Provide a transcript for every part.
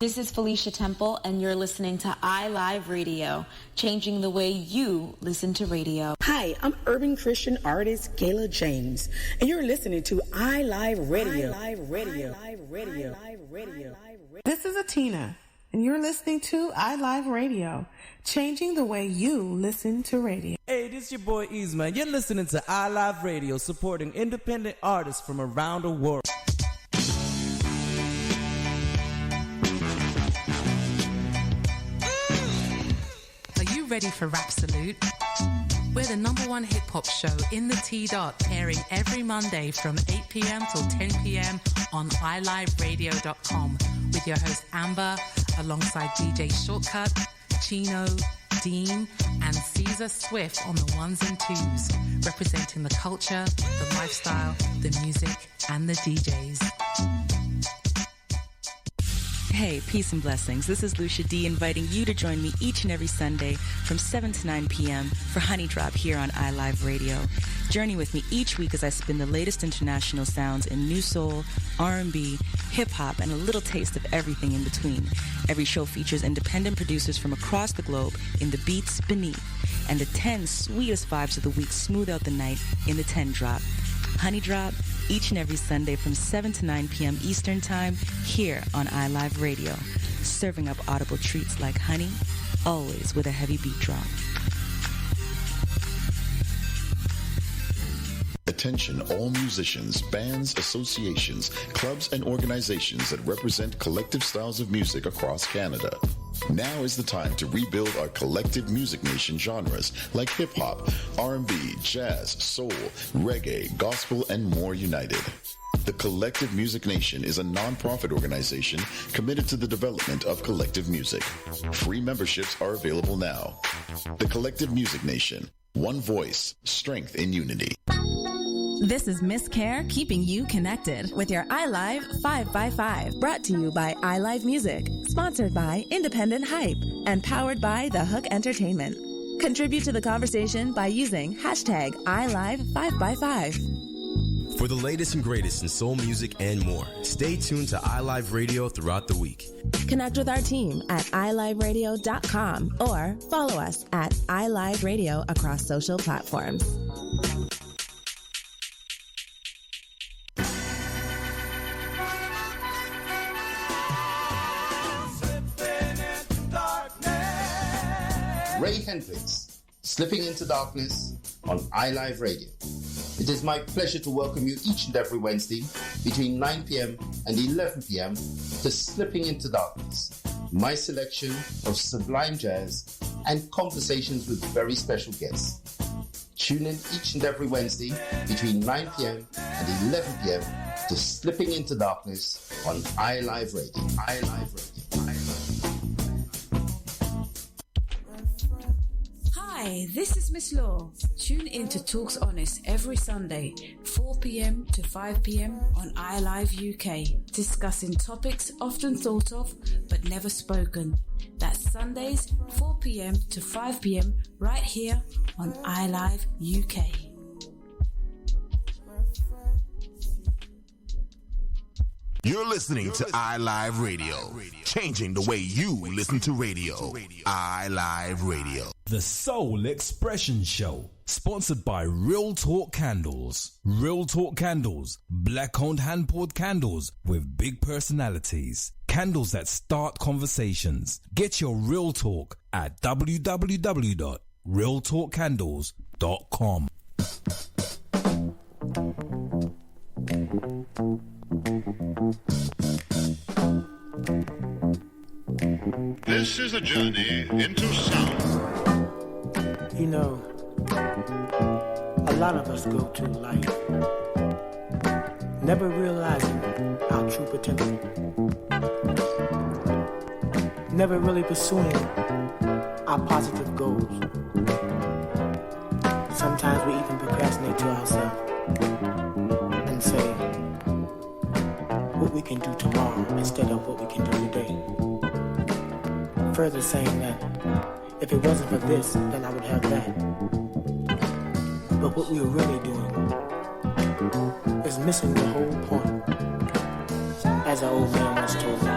This is Felicia Temple, and you're listening to iLive Radio, changing the way you listen to radio. Hi, I'm urban Christian artist Gayla James, and you're listening to iLive Radio. iLive Radio. iLive Radio. iLive Radio. This is Atina, and you're listening to iLive Radio, changing the way you listen to radio. Hey, this is your boy Easeman. You're listening to iLive Radio, supporting independent artists from around the world. Ready for Rapsalute? We're the #1 hip-hop show in the T-Dot, airing every Monday from 8 p.m. till 10 p.m. on iliveradio.com with your host Amber, alongside DJ Shortcut, Chino, Dean, and Caesar Swift on the ones and twos, representing the culture, the lifestyle, the music, and the DJs. Hey, peace and blessings. This is Lucia D inviting you to join me each and every Sunday from 7 to 9 p.m. for Honey Drop here on iLive Radio. Journey with me each week as I spin the latest international sounds in new soul, R&B, hip-hop, and a little taste of everything in between. Every show features independent producers from across the globe in the beats beneath, and the 10 sweetest vibes of the week smooth out the night in the 10 Drop. Honey Drop, each and every Sunday from 7 to 9 p.m. Eastern Time, here on iLive Radio, serving up audible treats like honey, always with a heavy beat drop. Attention all musicians, bands, associations, clubs, and organizations that represent collective styles of music across Canada. Now is the time to rebuild our collective music nation genres like hip-hop, R&B, jazz, soul, reggae, gospel, and more united. The Collective Music Nation is a non-profit organization committed to the development of collective music. Free memberships are available now. The Collective Music Nation. One voice, strength in unity. This is Miss Care keeping you connected with your iLive 5x5. Brought to you by iLive Music, sponsored by Independent Hype, and powered by The Hook Entertainment. Contribute to the conversation by using hashtag iLive5x5. For the latest and greatest in soul music and more, stay tuned to iLive Radio throughout the week. Connect with our team at iliveradio.com or follow us at iLive Radio across social platforms. Ray Hendricks, Slipping into Darkness on iLive Radio. It is my pleasure to welcome you each and every Wednesday between 9 p.m. and 11 p.m. to Slipping into Darkness, my selection of sublime jazz and conversations with very special guests. Tune in each and every Wednesday between 9 p.m. and 11 p.m. to Slipping into Darkness on iLive Radio. iLive Radio. Hi, this is Miss Law. Tune in to Talks Honest every Sunday, 4 p.m. to 5 p.m. on iLive UK, discussing topics often thought of but never spoken. That's Sundays, 4 p.m. to 5 p.m. right here on iLive UK. You're listening to iLive Radio, changing the way you listen to radio. iLive Radio. The Soul Expression Show, sponsored by Real Talk Candles. Real Talk Candles, black-owned hand-poured candles with big personalities. Candles that start conversations. Get your Real Talk at www.realtalkcandles.com. This is a journey into sound. You know, a lot of us go through life never realizing our true potential, never really pursuing our positive goals. Sometimes we even procrastinate to ourselves and say what we can do tomorrow instead of what we can do today. Further saying that if it wasn't for this, then I would have that. But what we are really doing is missing the whole point. As our old man once told me,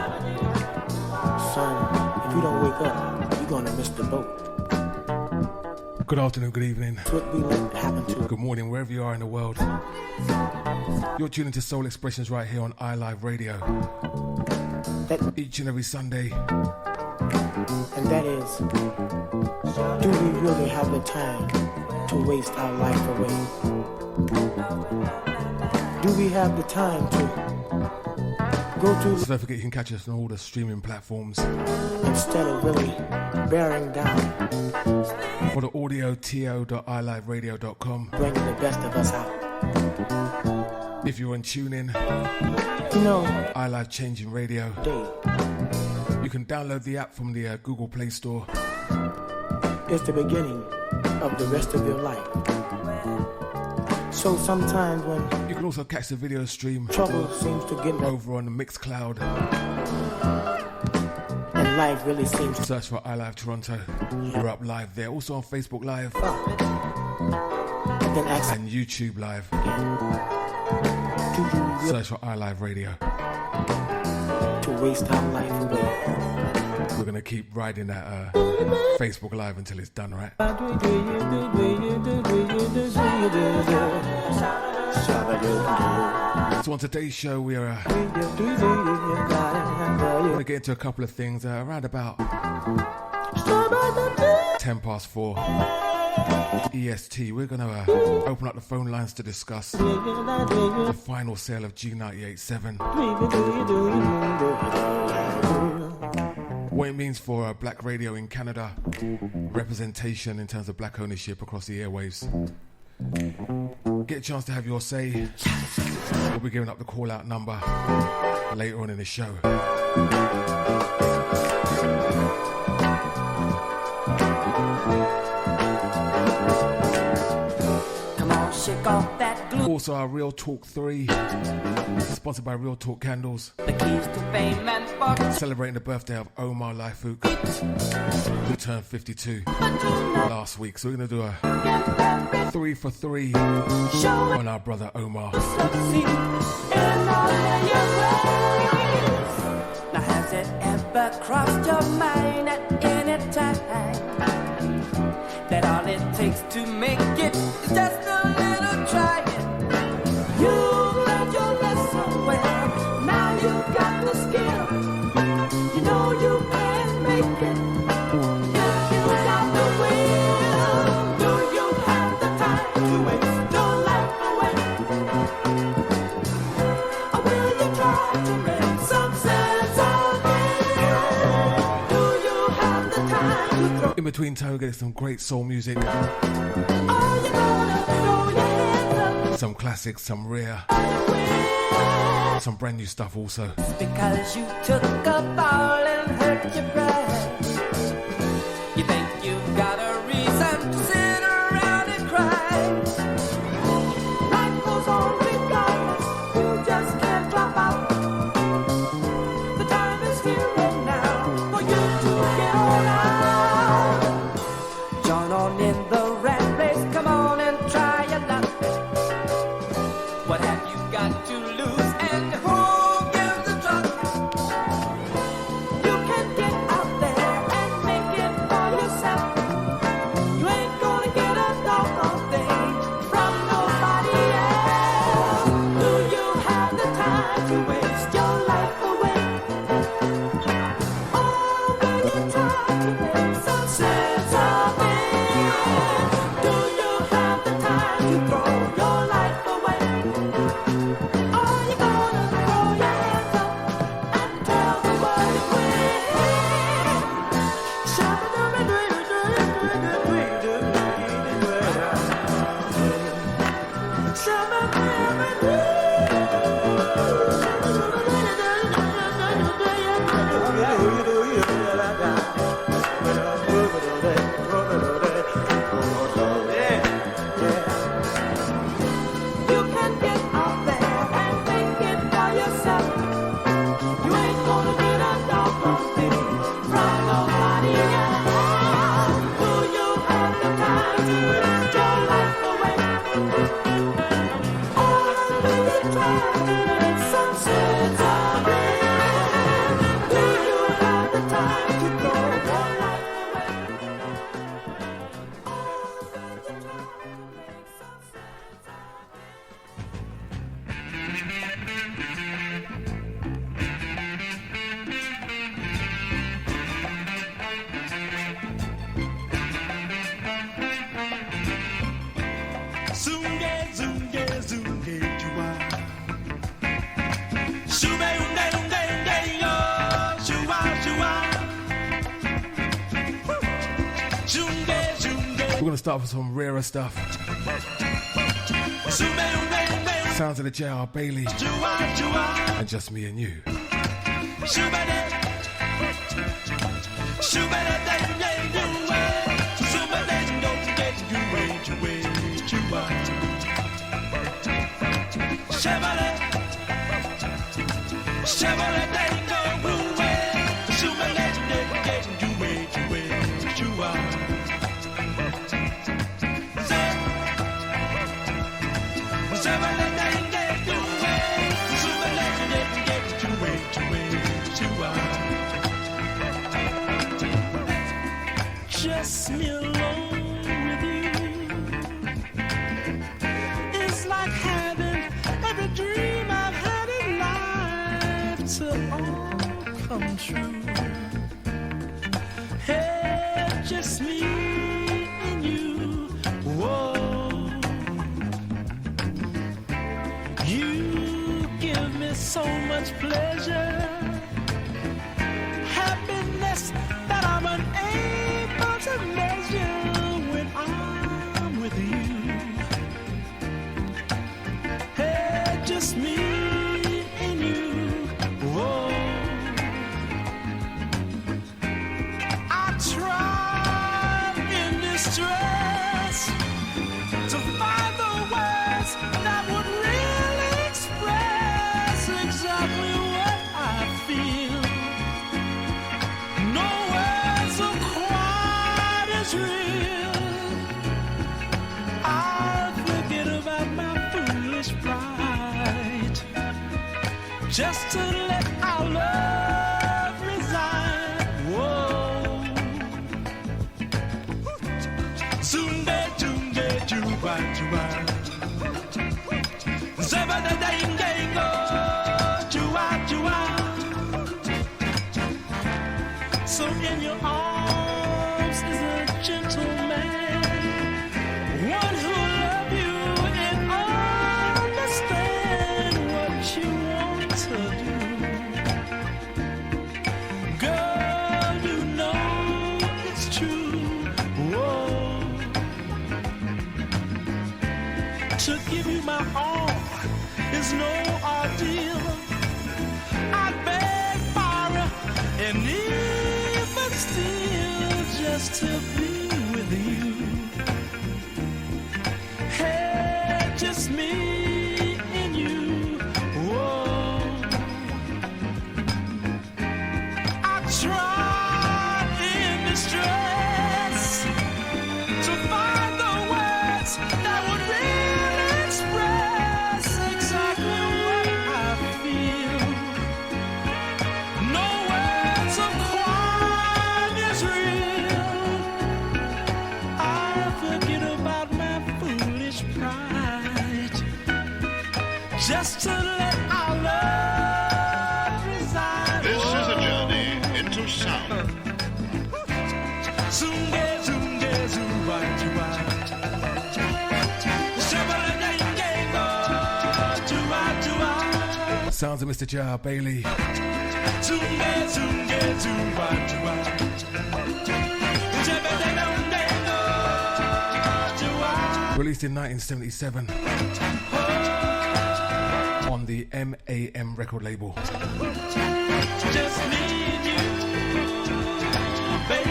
son, if you don't wake up, you're gonna miss the boat. Good afternoon, good evening, That's what we let happen to good morning, wherever you are in the world. You're tuning to Soul Expressions right here on iLive Radio. Each and every Sunday. And that is, do we really have the time to waste our life away? Do we have the time to go to... So don't forget you can catch us on all the streaming platforms. Instead of really bearing down. For the audio, to.iliveradio.com. Bringing the best of us out. If you're on TuneIn, you know, iLive Changing Radio. You can download the app from the Google Play Store. It's the beginning of the rest of your life. So sometimes when you can also catch the video stream, trouble seems to get over on the Mixcloud, and life really seems to search for iLive Toronto. We're up live there. Also on Facebook Live and YouTube Live. Search for iLive Radio. To waste our life away. We're gonna keep riding that Facebook Live until it's done, right? So on today's show, we are gonna get into a couple of things around about 4:10 EST. We're gonna open up the phone lines to discuss the final sale of G98.7. What it means for black radio in Canada, representation in terms of black ownership across the airwaves. Get a chance to have your say. We'll be giving up the call out number later on in the show. Shake off that glue. Also our Real Talk 3, sponsored by Real Talk Candles. The keys to fame and fortune. Celebrating the birthday of Omar Laifouk, who turned 52 last week. So we're going to do a 3 for 3 on our brother Omar. Now has it ever crossed your mind at any time that all it takes to make it is just a little trying? You learned your lesson well, now you got the skill. You know you can make it if you got the will. Do you have the time to waste your life away? Or will you try to make some sense of it? Do you have the time to throw? In between time, we're getting some great soul music. Some classics, some rare, some brand new stuff also. Because you took a fall and hurt your pride. You think you've got a reason to sit around and cry. Life goes on regardless, you just can't drop out. The time is here and now for you to get on out. Join on in the rat race, come on and try your luck. What have you got to lose and who gives the truck? You can get out there We're going to start with some rarer stuff. Sounds of the J.R. Bailey. And Just Me and You. Just me alone with you. It's like having every dream I've had in life to all come true. Hey, just me and you. Whoa, you give me so much pleasure, happiness that I'm unable to measure when I'm with you. Hey, just me and you. Whoa, I tried in distress to find the words that would really express exactly what I feel. No words are quite as real. I forget about my foolish pride, just to let our love reside. Whoa, soon they juba juba, zeba da ding ding go, juba juba. So in your arms is a gentleman, one who'll love you and understand what you want to do. Girl, you know it's true. Whoa, to give you my all is no ordeal. I beg, borrow, and even still just to be with you. Hey, just me and you. Whoa, I tried in distress to find the words that would really express exactly what I feel. No words are quite as real. I forget about my foolish pride, just to let our love reside. This is a journey into sound. Zunge, zunge, zumba, juba. Shabba-da-ding-ding-go, juba, juba. Sounds of Mr. J.R. Bailey. Zunge, zunge, zumba, juba. Shabba-da-ding-ding-go, juba. Released in 1977 on the MAM record label. Just me and you, baby.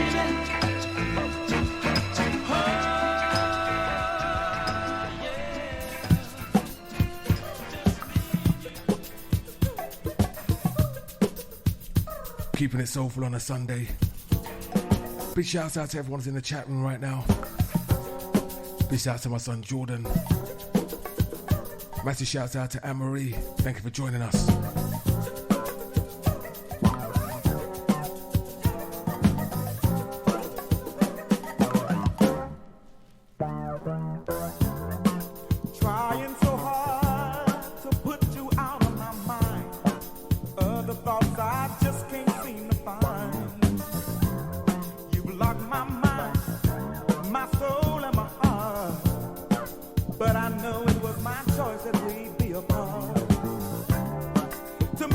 Keeping it soulful on a Sunday. Big shouts out to everyone who's in the chat room right now. Big shouts to my son Jordan. Massive shouts out to Anne-Marie. Thank you for joining us. Trying so hard to put you out of my mind. Other thoughts I just can't seem to find. You blocked my mind, my soul and my heart. But I know it was my choice that we'd be apart. To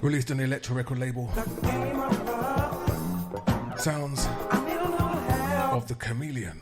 Released on the Electro record label. Sounds of the Chameleon.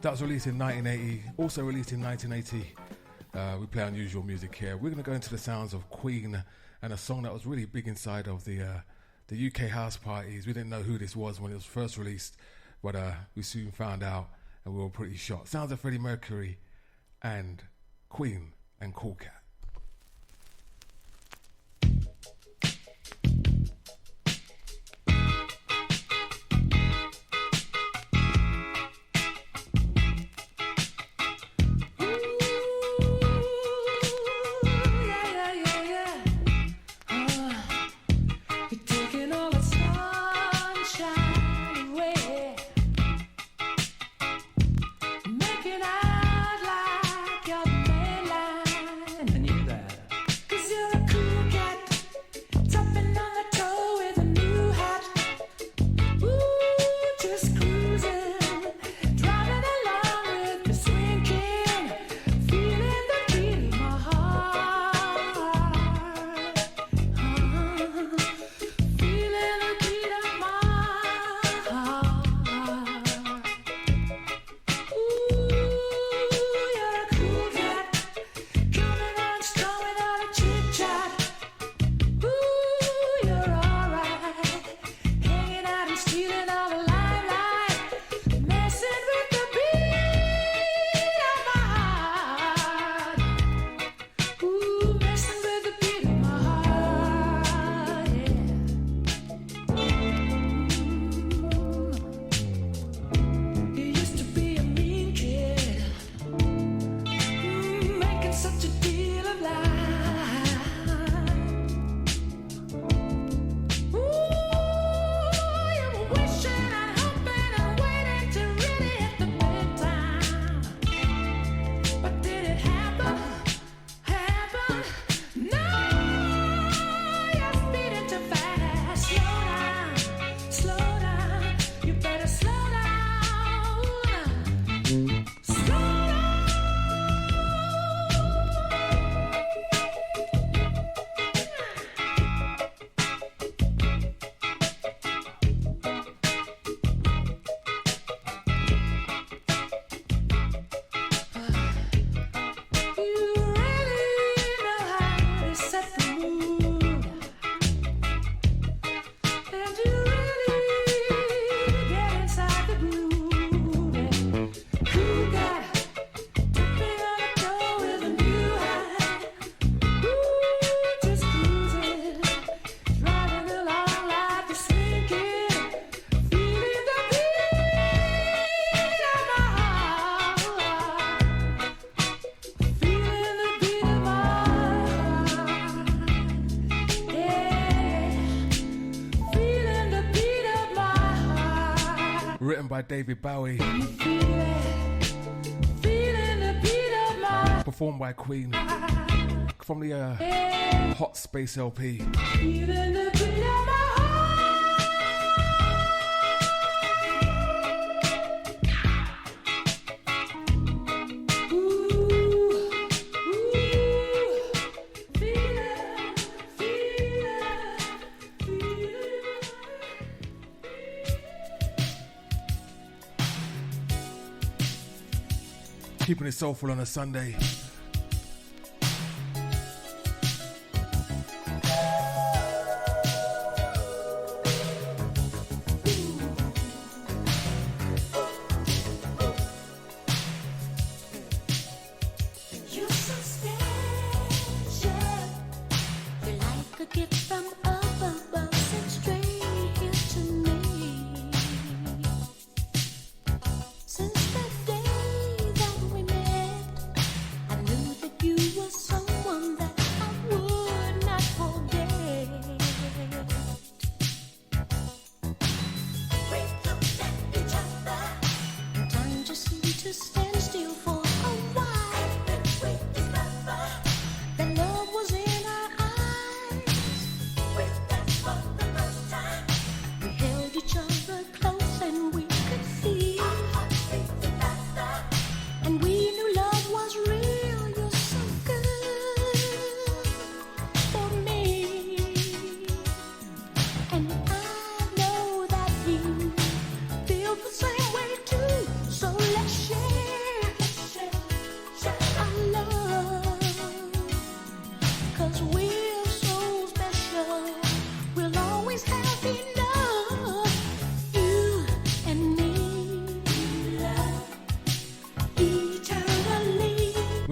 That was released in 1980, also released in 1980. We play unusual music here. We're going to go into the sounds of Queen and a song that was really big inside of the UK house parties. We didn't know who this was when it was first released, but we soon found out and we were pretty shocked. Sounds of Freddie Mercury and Queen and Cool Cat. Written by David Bowie, performed by Queen from the Hot Space LP. Keeping it soulful on a Sunday.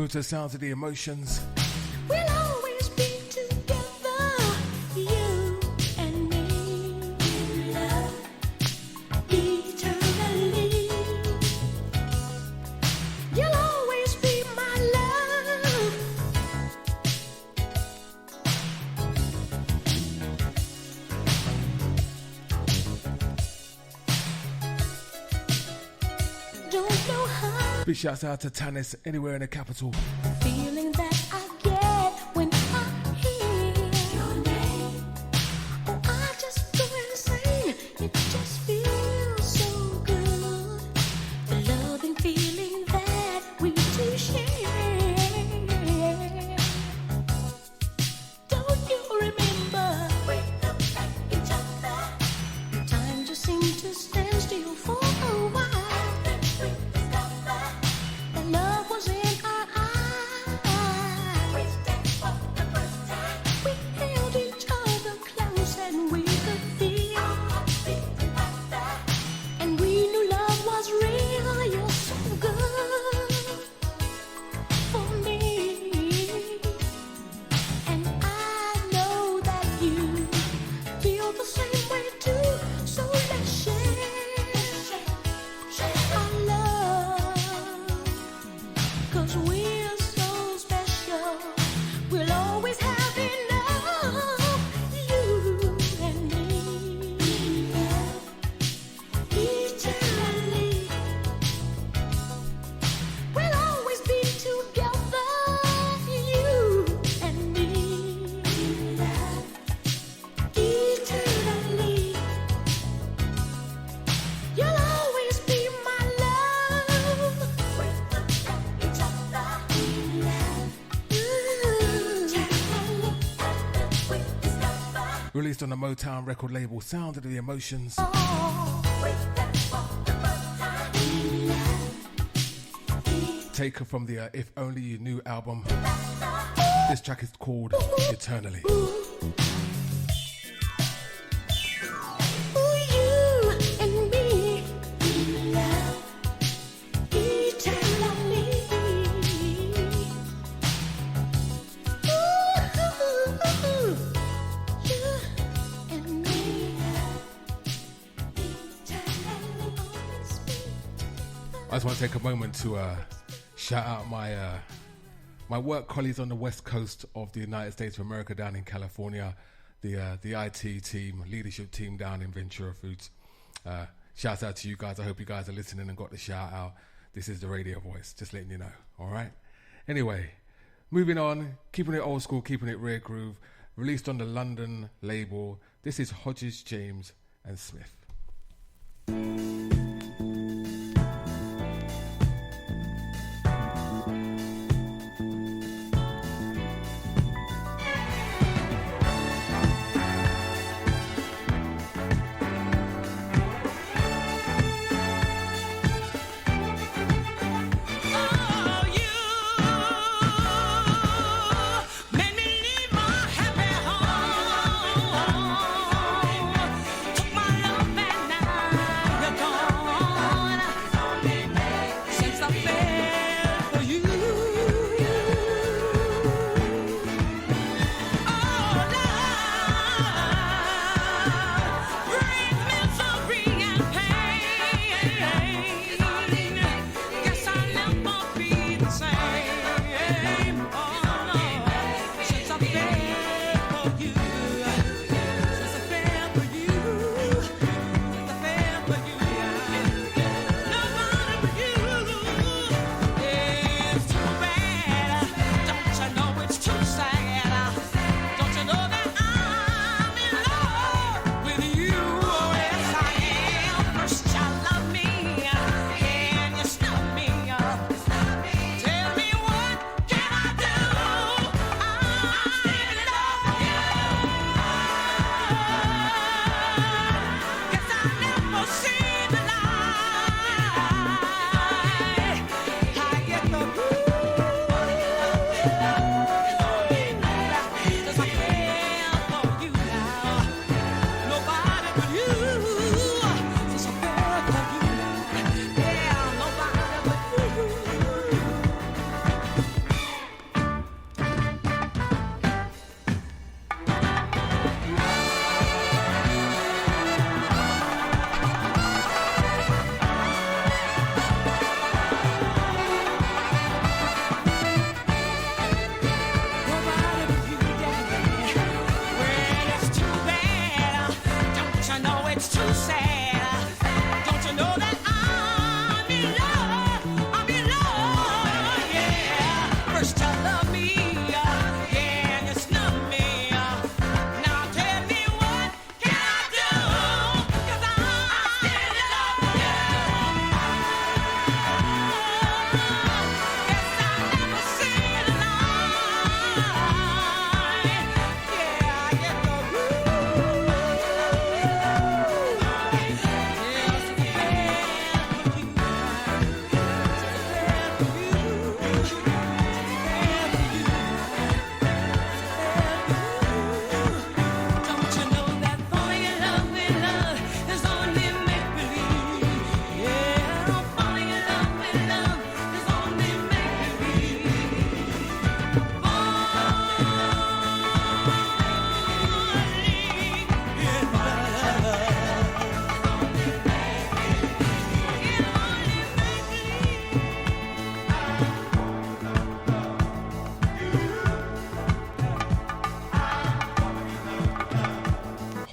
To the sounds of the emotions. We'll always be together, you and me. Love eternally. You'll always be my love. Don't know how. Big shouts out to Tanis anywhere in the capital. Feeling that I get when I hear your name. Oh, I just go insane. It just feels so good. The loving feeling that we two share. Don't you remember? We looked at each other. Time just seemed to stand still for a while. Love was in our eyes. We stepped for the first time. We held each other close and we could feel our beating faster. And we knew love was real. You're so good for me. And I know that you feel the same way too. So let's share our love. 'Cause we're so special. We'll always have enough. You and me. Love eternally. We'll always be together. You and me. Love eternally. You'll always be my love. Each other. Released on the Motown record label Sound of the Emotions. Taken from the If Only You Knew album. This track is called Eternally. I just want to take a moment to shout out my work colleagues on the west coast of the United States of America down in California, the IT team, leadership team down in Ventura Foods. Shout out to you guys. I hope you guys are listening and got the shout out. This is the radio voice, just letting you know. All right. Anyway, moving on, keeping it old school, keeping it rare groove. Released on the London label. This is Hodges, James and Smith. Took my love and now you're gone.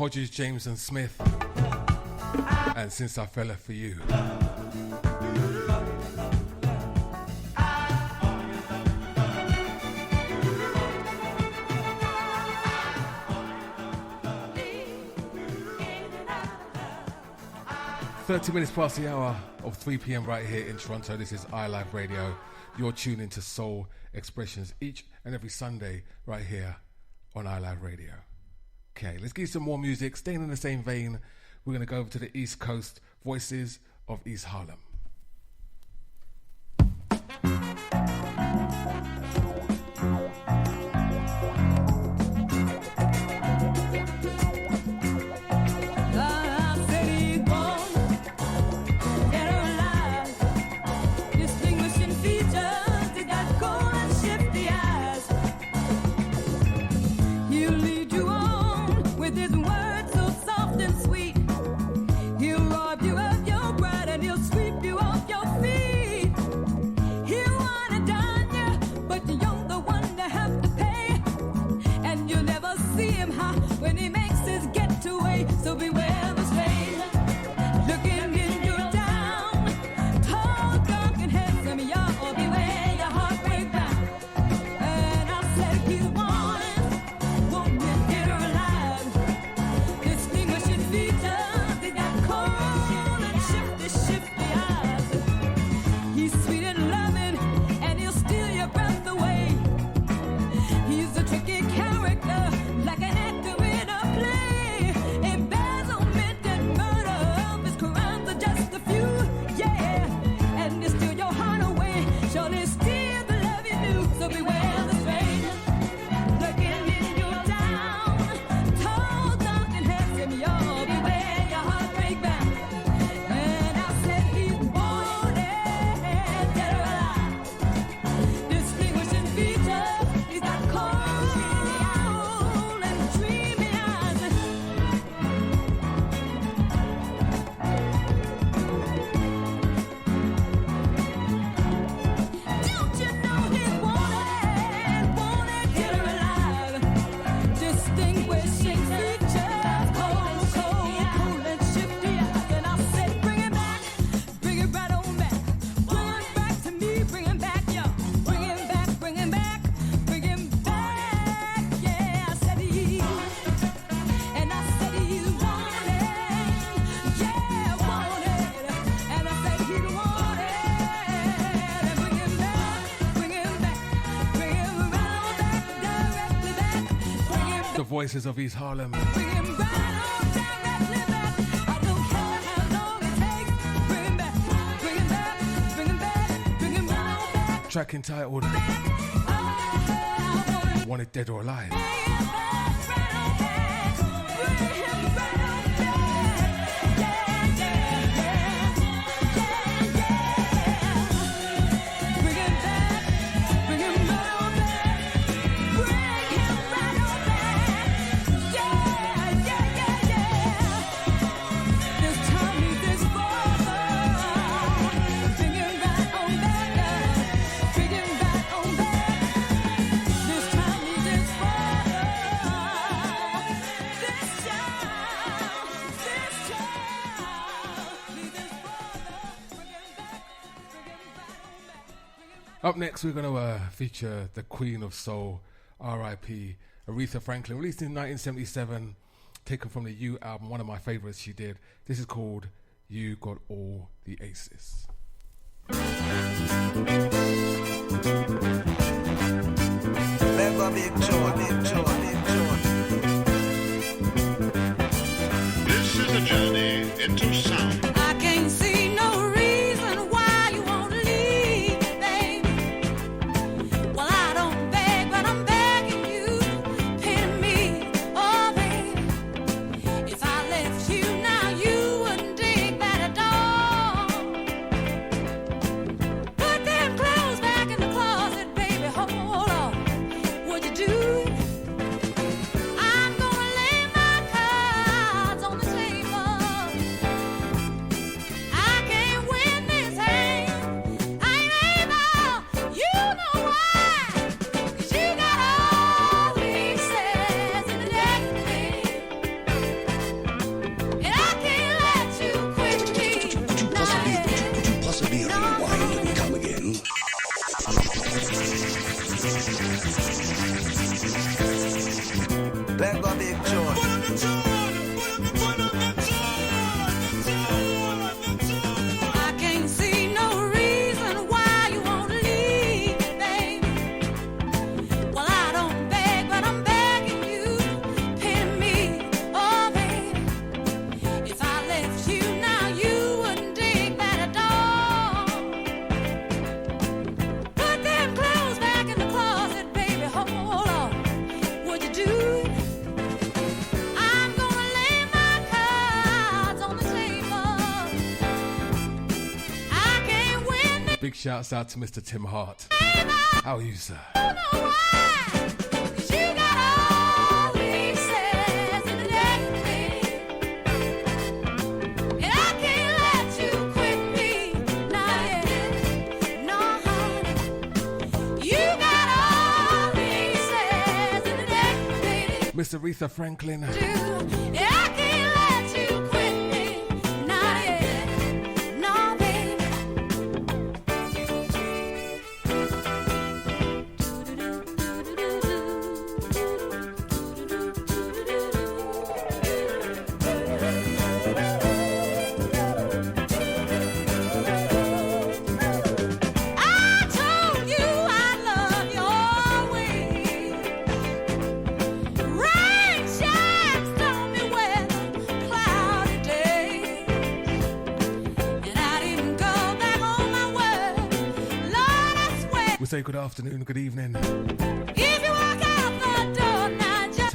Hodges, James and Smith. And Since I Fella for You. .30 past the hour of 3 p.m. right here in Toronto. This is iLive Radio. You're tuned into Soul Expressions each and every Sunday right here on iLive Radio. Okay, let's get some more music. Staying in the same vein, we're going to go over to the East Coast. Voices of East Harlem. Voices of East Harlem. Track entitled Wanted Dead or Alive. Up next, we're going to feature the Queen of Soul, R.I.P. Aretha Franklin, released in 1977, taken from the You album, one of my favorites she did. This is called You Got All the Aces. This is a journey into sound. I can't see no reason why you won't leave me, baby. Well, I don't beg, but I'm begging you, pity me, oh baby. If I left you now, you wouldn't dig that at all. Big shouts out to Mr. Tim Hart. How are you, sir? Mr. Aretha Franklin. Say good afternoon, good evening to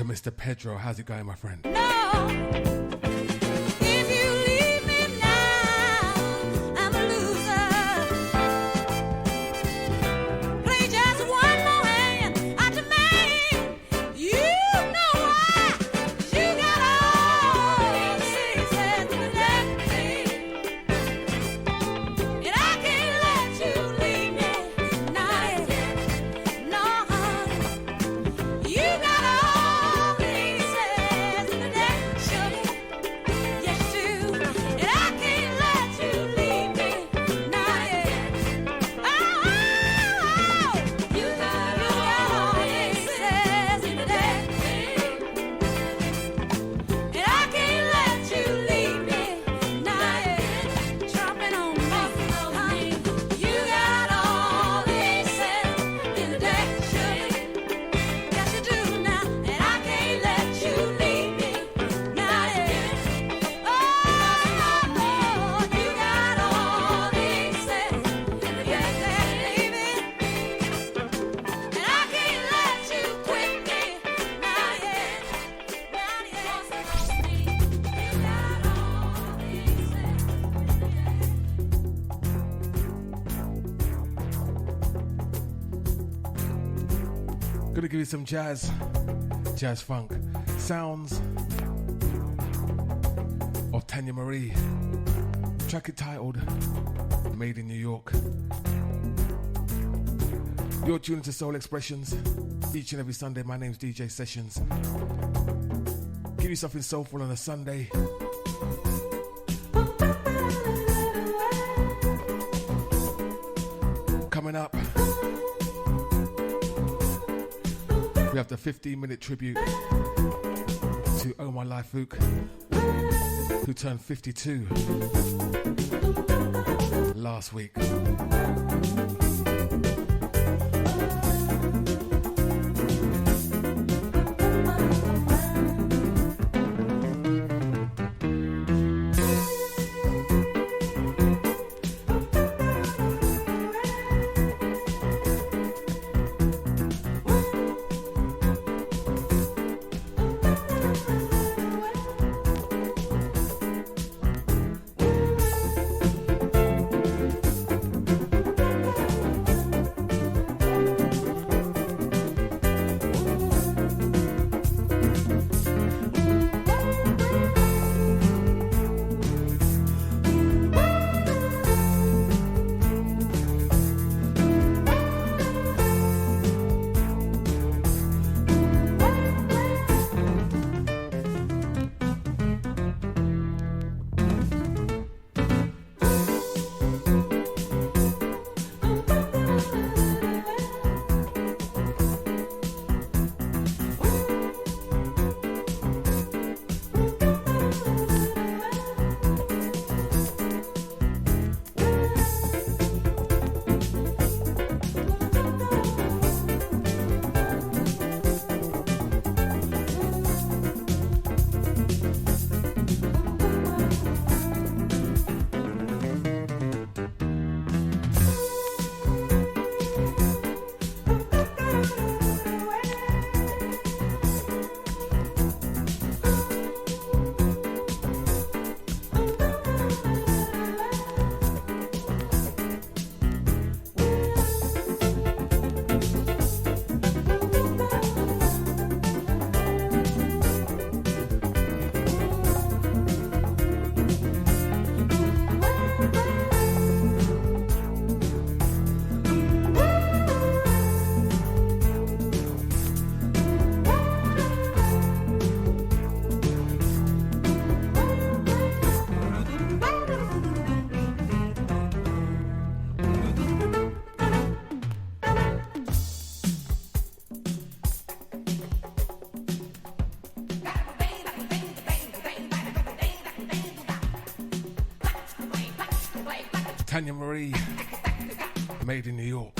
Mr. Pedro. How's it going, my friend? Gonna give you some jazz funk sounds of Tanya Marie. Track it titled Made in New York. You're tuning to Soul Expressions each and every Sunday. My name's DJ Sessions. Give you something soulful on a Sunday. Coming up, we have the 15-minute tribute to Omar Laifouk, who turned 52 last week. Tanya Marie, Made in New York.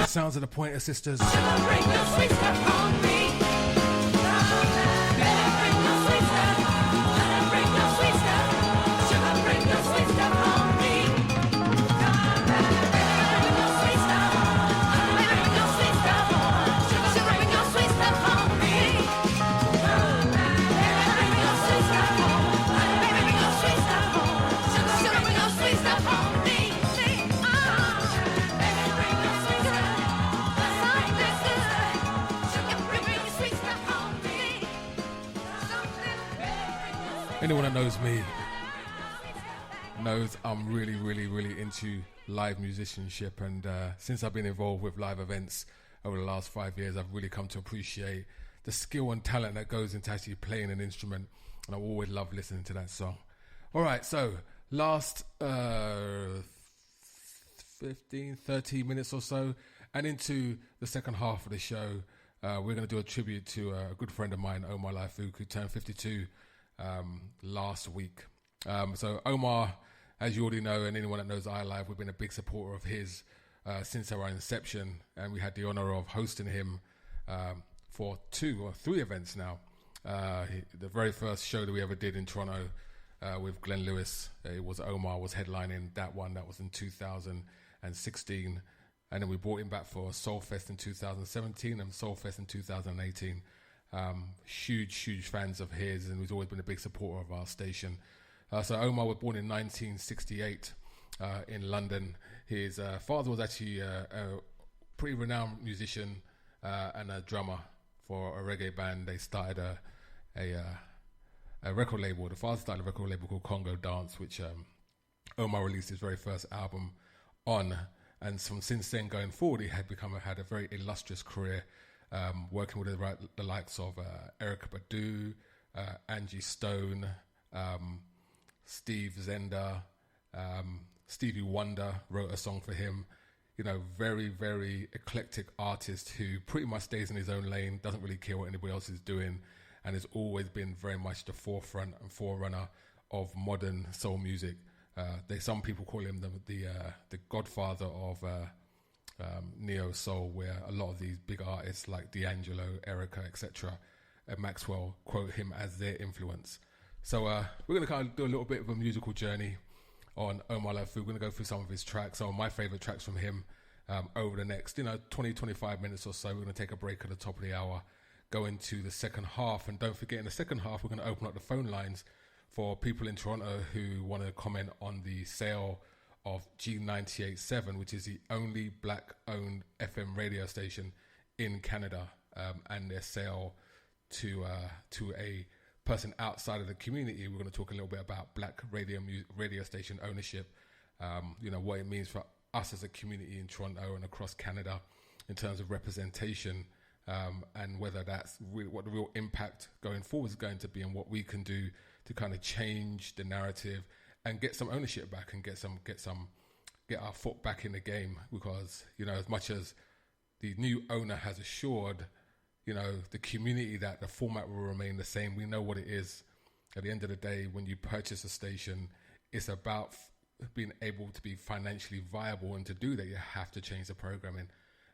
Sounds of the Pointer Sisters. Anyone that knows me knows I'm really, really, really into live musicianship, and since I've been involved with live events over the last 5 years, I've really come to appreciate the skill and talent that goes into actually playing an instrument, and I always love listening to that song. All right, so last 15, 30 minutes or so, and into the second half of the show, we're going to do a tribute to a good friend of mine, Omar Laifouk, who turned 52 last week. So Omar, as you already know, and anyone that knows iLive, we've been a big supporter of his since our inception, and we had the honor of hosting him for 2 or 3 events now. The very first show that we ever did in Toronto with Glenn Lewis, it was Omar was headlining that one. That was in 2016, and then we brought him back for Soulfest in 2017 and Soulfest in 2018. Huge fans of his, and he's always been a big supporter of our station. So Omar was born in 1968 in London. His father was actually pretty renowned musician and a drummer for a reggae band. They started a record label. The father started a record label called Congo Dance, which Omar released his very first album on. And since then going forward, he had a very illustrious career, working with the likes of Erykah Badu, Angie Stone, Steve Zender, Stevie Wonder wrote a song for him. You know, very, very eclectic artist who pretty much stays in his own lane, doesn't really care what anybody else is doing, and has always been very much the forefront and forerunner of modern soul music. Some people call him the godfather of neo soul, where a lot of these big artists like D'Angelo, Erykah, etc., and Maxwell quote him as their influence. So we're going to kind of do a little bit of a musical journey on Omar Lafu. We're going to go through some of his tracks, some of my favorite tracks from him, over the next 20-25 minutes or so. We're going to take a break at the top of the hour, go into the second half, and don't forget, in the second half we're going to open up the phone lines for people in Toronto who want to comment on the sale of G98.7, which is the only black-owned FM radio station in Canada, and their sale to a person outside of the community. We're going to talk a little bit about black radio station ownership, what it means for us as a community in Toronto and across Canada in terms of representation, and whether that's what the real impact going forward is going to be, and what we can do to kind of change the narrative and get some ownership back and get our foot back in the game. Because, as much as the new owner has assured, the community that the format will remain the same, we know what it is. At the end of the day, when you purchase a station, it's about being able to be financially viable, and to do that, you have to change the programming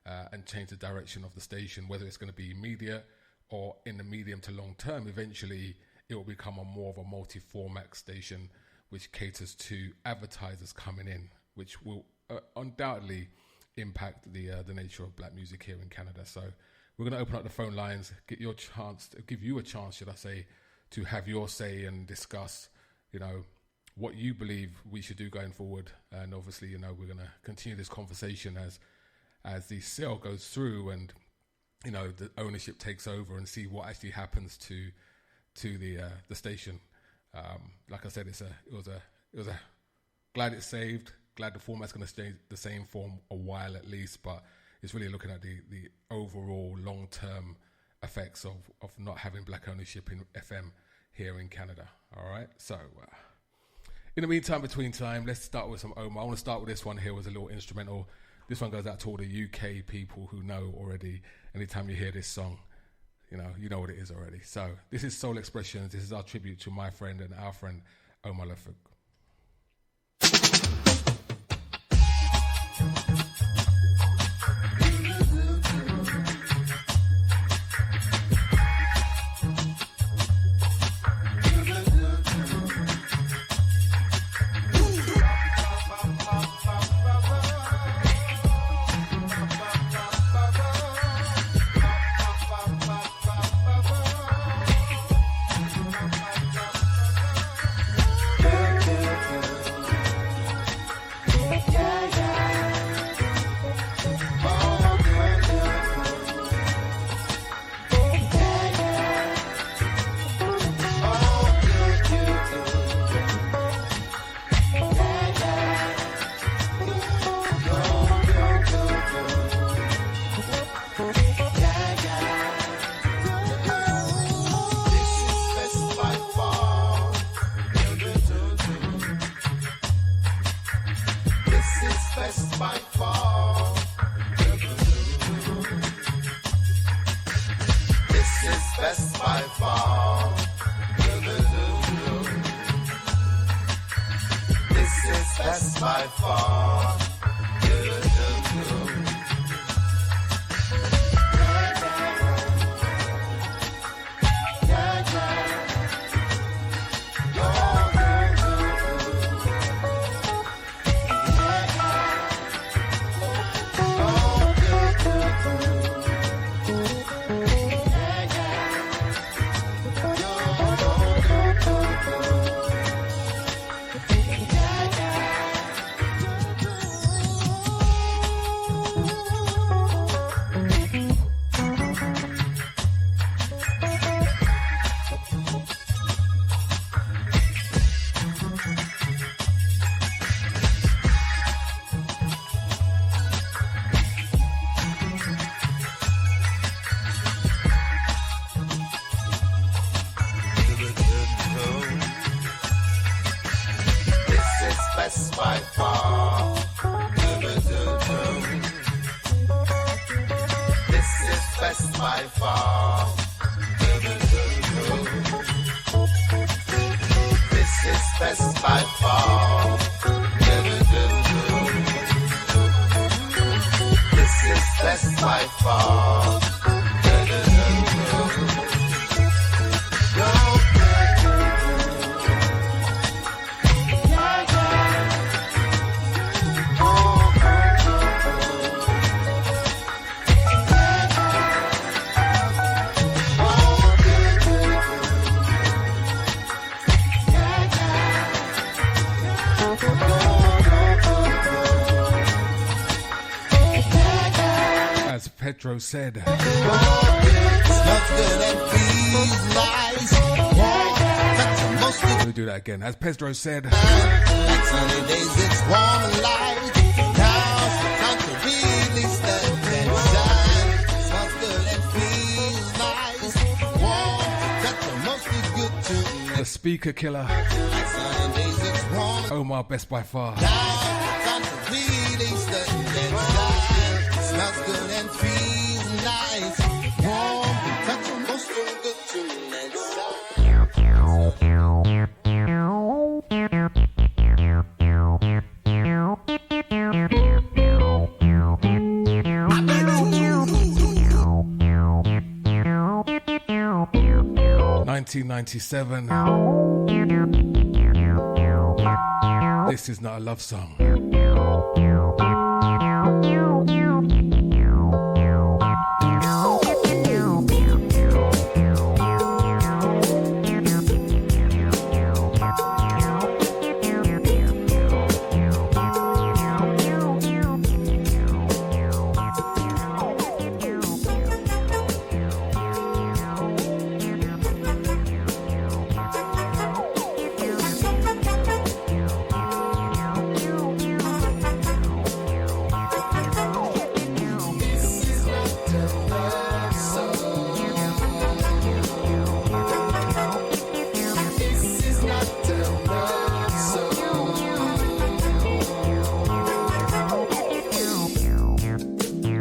and change the direction of the station, whether it's going to be immediate or in the medium to long term. Eventually, it will become more of a multi-format station, which caters to advertisers coming in, which will undoubtedly impact the nature of black music here in Canada. So we're going to open up the phone lines, give you a chance, should I say, to have your say and discuss, what you believe we should do going forward. And obviously, we're going to continue this conversation as the sale goes through, and the ownership takes over, and see what actually happens to the station. Like I said, it was a glad it's saved. Glad the format's going to stay the same for a while at least, but it's really looking at the overall long-term effects of not having black ownership in FM here in Canada. All right, so in the meantime, between time, let's start with some Omar. I want to start with this one here, was a little instrumental. This one goes out to all the UK people who know already. Anytime you hear this song, you know what it is already. So this is Soul Expressions. This is our tribute to my friend and our friend Omar Lafu. by far. This is best by far. This is best by far. This is best by far. As Pedro said, smells good and feels nice. let me do that again. As Pedro said, Like sunny days, it's warm and light. Now's the time to release the tension. Smells good and feels nice. Warm, that's the most good to me. the speaker killer, Like sunny days, it's warm. Omar Best by far. Now's the time to release the tension. Smells good and feels nice. Warm, that's the most good to me. $1997. This is not a love song.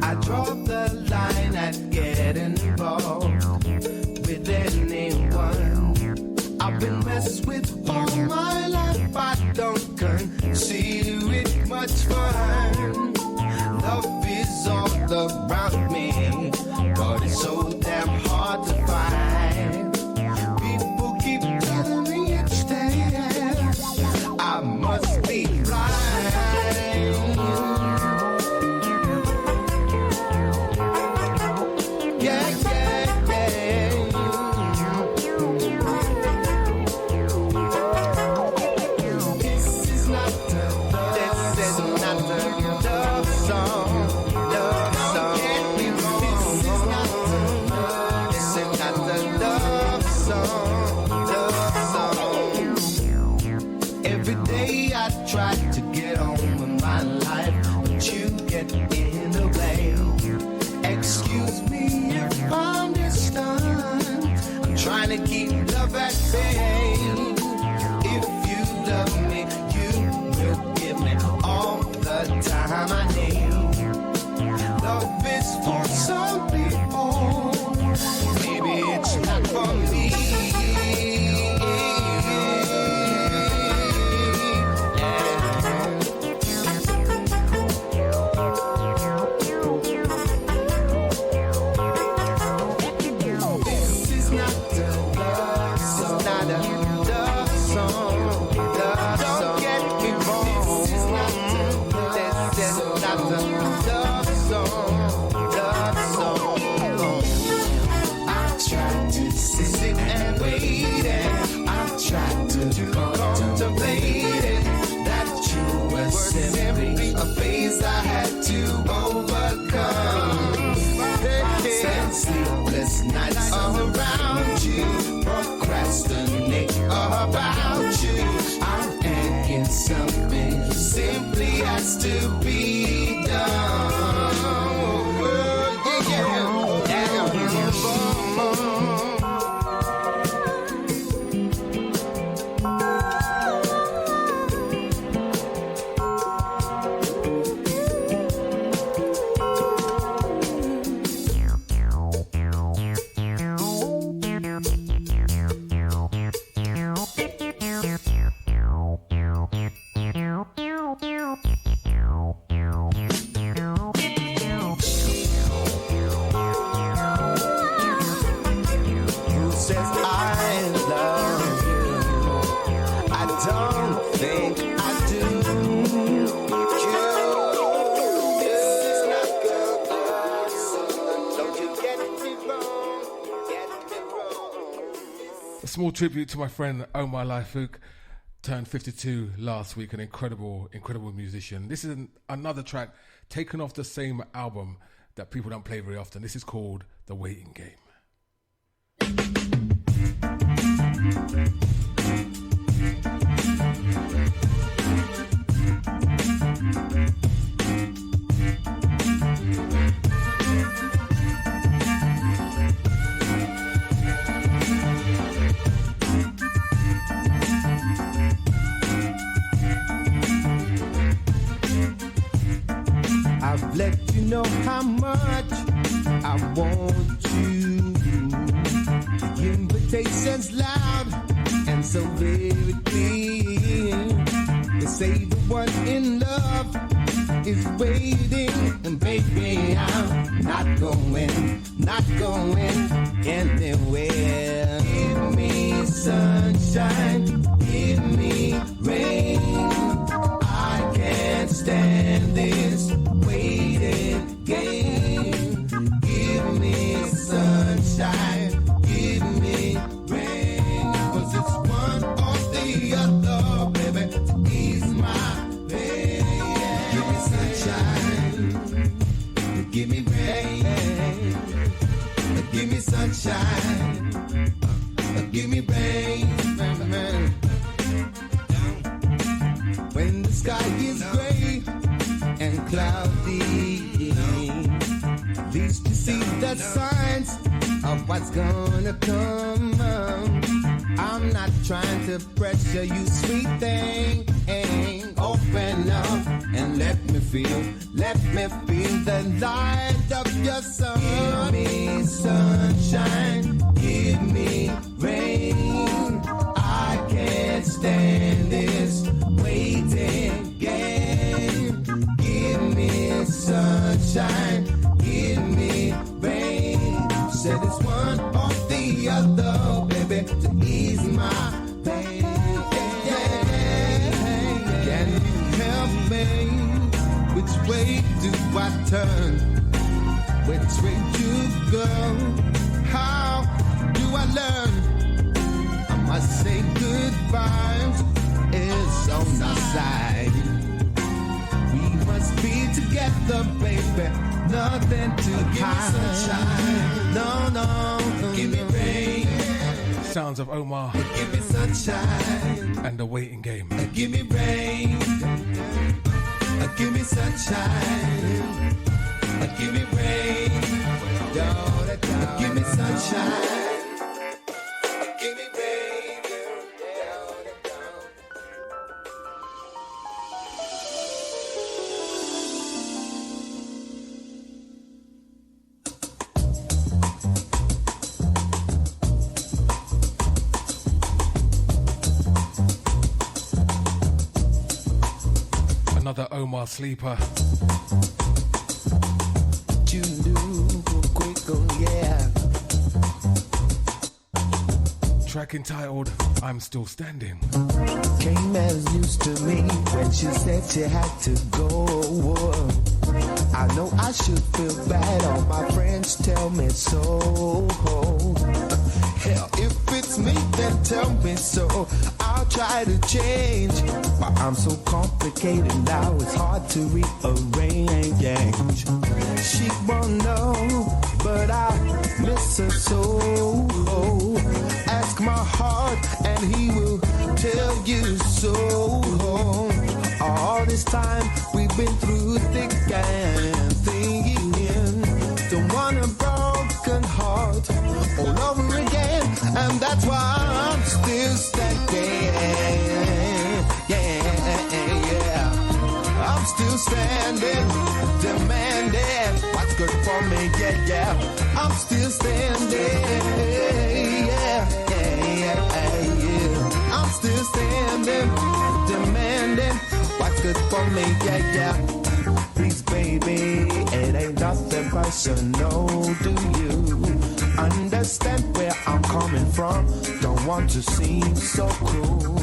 I draw the line at getting involved with anyone. I've been messed with all my life. I don't consider it much fun. Love is all around me, but it's so damn hard to find. People keep telling me each day I must be blind. Yeah, yeah, yeah. This is not the love song. Love song. This is not the love song. Love song. Every day I try to get on with my life, but you get in the way. Excuse me if I'm distant. I'm trying to keep love at bay. If you love me, you will give me all the time I need. Love is for some people, maybe it's not for me. This is not the love song. Not a love song. Love song. Don't get me wrong. This is not the love song. Love song. I've tried to sit and wait, and I've tried to contemplate it. That you were simply a phase I had to overcome. Spend sleepless nights around you, procrastinate about you. I'm thinking something simply has to be done. says I love you. I don't think I do. A small tribute to my friend Omar Laifouk, turned 52 last week, an incredible musician. This is another track taken off the same album that people don't play very often. This is called The Waiting Game. I've let you know how much I want you. The invitation's loud and so very clear. They say the one in love is waiting, and baby, I'm not going anywhere. Give me sunshine, give me rain. I can't stand this waiting game. Give me sunshine, give me rain. 'Cause it's one or the other, baby, to ease my pain. Give me sunshine, give me rain. Give me sunshine, give me rain. When the sky is gray and cloudy, at least you see the signs of what's gonna come. I'm not trying to pressure you, sweet thing. Open up and let me feel the light of your sun. Give me sunshine, give me rain. I can't stand this waiting game. Give me sunshine, give me rain. Said it's one or the other, baby, to ease my pain. Can you help me? Which way do I turn? Which way to go? How do I learn? I must say goodbye. It's on our side. We must be together, baby. Nothing to hide. Give me sunshine. No. Give me rain. Sounds of Omar. Give me sunshine. And The Waiting Game. Give me rain. Give me sunshine. Give me rain. Give me sunshine. Give me rain. Another Omar sleeper. Track entitled I'm Still Standing. Came as used to me when she said she had to go. I know I should feel bad, all my friends tell me so. Hell, if it's me, then tell me so. I'll try to change, but I'm so complicated now, it's hard to rearrange. She won't know, but I miss her so. Ask my heart and he will tell you so. All this time we've been through thick and thin. Don't want a broken heart all over again, and that's why I'm still standing. Yeah. I'm still standing, demanding what's good for me. Yeah. I'm still standing. Yeah. I'm still standing, demanding what's good for me. Yeah. Please, baby, it ain't nothing personal, do you understand? understand where I'm coming from. Don't want to seem so cruel.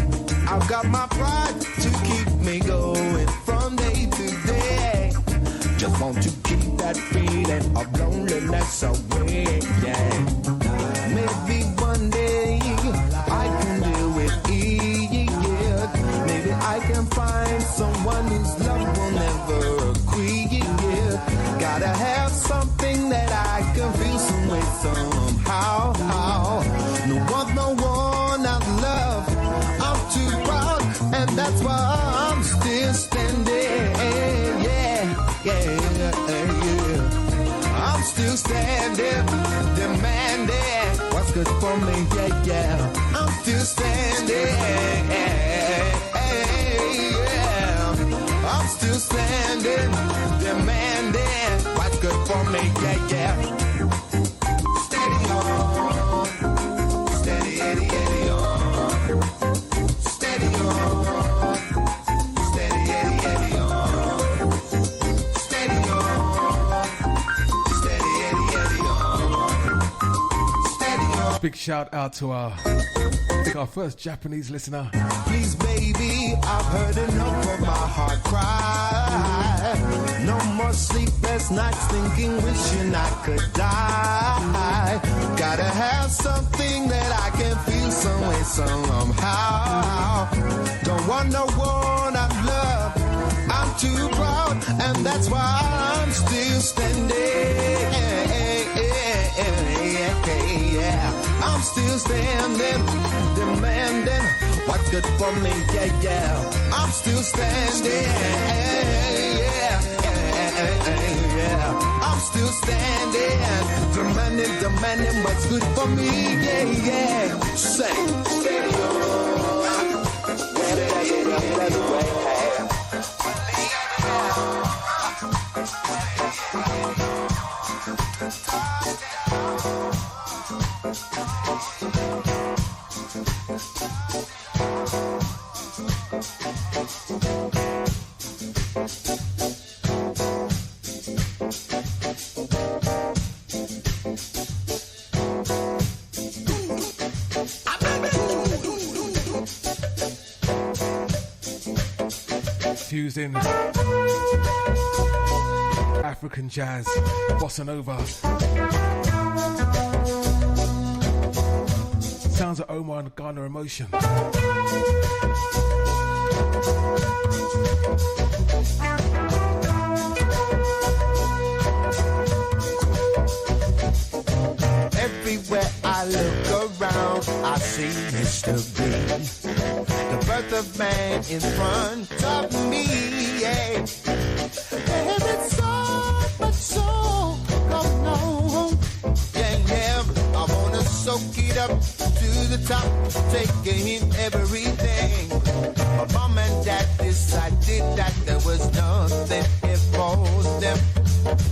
I've got my pride to keep me going from day to day. Just want to keep that feeling of loneliness away, yeah. Maybe one day I can deal with it. Maybe I can find someone whose love will never quit. Gotta have something that I can feel some way somehow. No one I love. I'm too proud, and that's why I'm still standing. Yeah. I'm still standing, demanding what's good for me. Yeah. I'm still standing. I'm still standing, demanding what's good for me. Yeah. Steady on, steady on, steady on, steady on, steady on, steady on. Big shout out to our first Japanese listener. Please, baby, I've heard enough of my heart cry. No more sleepless nights thinking, wishing I could die. Gotta have something that I can feel some way, somehow. Don't want no one I love. I'm too proud, and that's why I'm still standing. I'm still standing, demanding what's good for me. Yeah. I'm still standing. I'm still standing, demanding what's good for me. Yeah. Say, steady on. Fusing African jazz, bossa nova. Sounds of Omar and Ghana Emotion. Everywhere I look around, I see history. The birth of man in front of me, yeah. And it's so much so going on. Yeah. I wanna soak it up to the top, taking in everything. My mom and dad decided that there was nothing for them.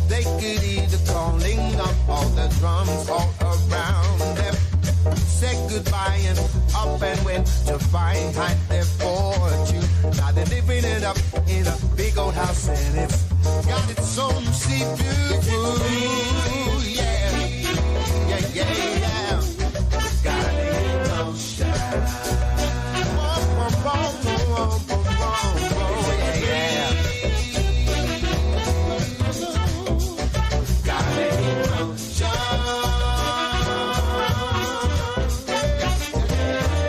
They could hear the calling of all the drums all around them. Said goodbye and up and went to find their fortune. Now they're living it up in a big old house, and it's got its own sea-view. Yeah. Got an ocean. Yeah. Got an ocean.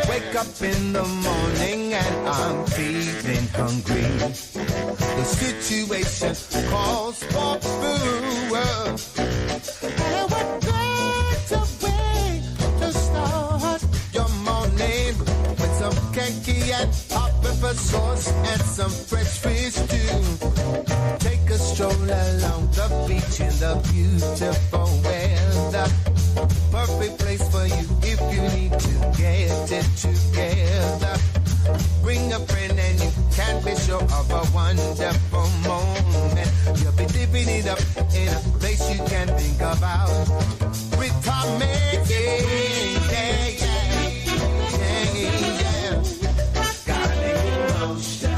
Wake up in the morning and I'm feeling hungry. The situation calls for food. And what better way to start your morning with some cakey and hot pepper sauce and some fresh fish too. Take a stroll along the beach in the beautiful weather. Perfect place for you if you need to get it together. Bring a friend and you can be sure of a wonderful moment. You'll be dipping it up in a place you can think about. Retirement, yeah. Got an emotion.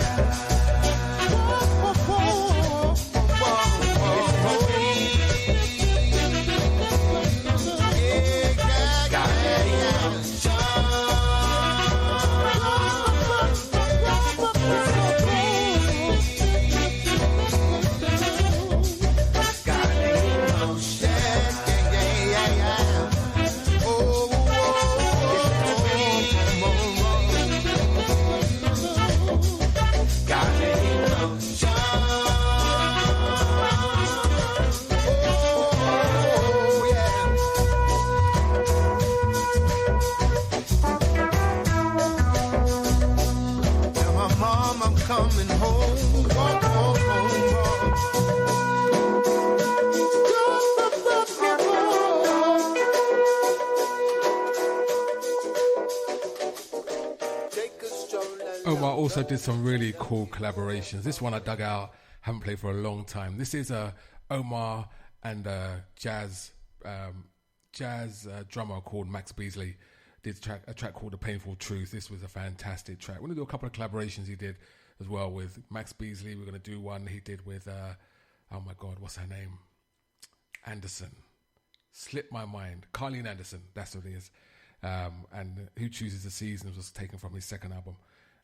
Yeah. Omar also did some really cool collaborations. This one I dug out, haven't played for a long time. This is Omar and jazz drummer called Max Beasley. Did a track called The Painful Truth. This was a fantastic track. We're going to do a couple of collaborations he did as well with Max Beasley. We're going to do one he did with, oh my God, what's her name? Anderson. Slipped my mind. Carleen Anderson, that's what it is. And Who Chooses the Seasons was taken from his second album,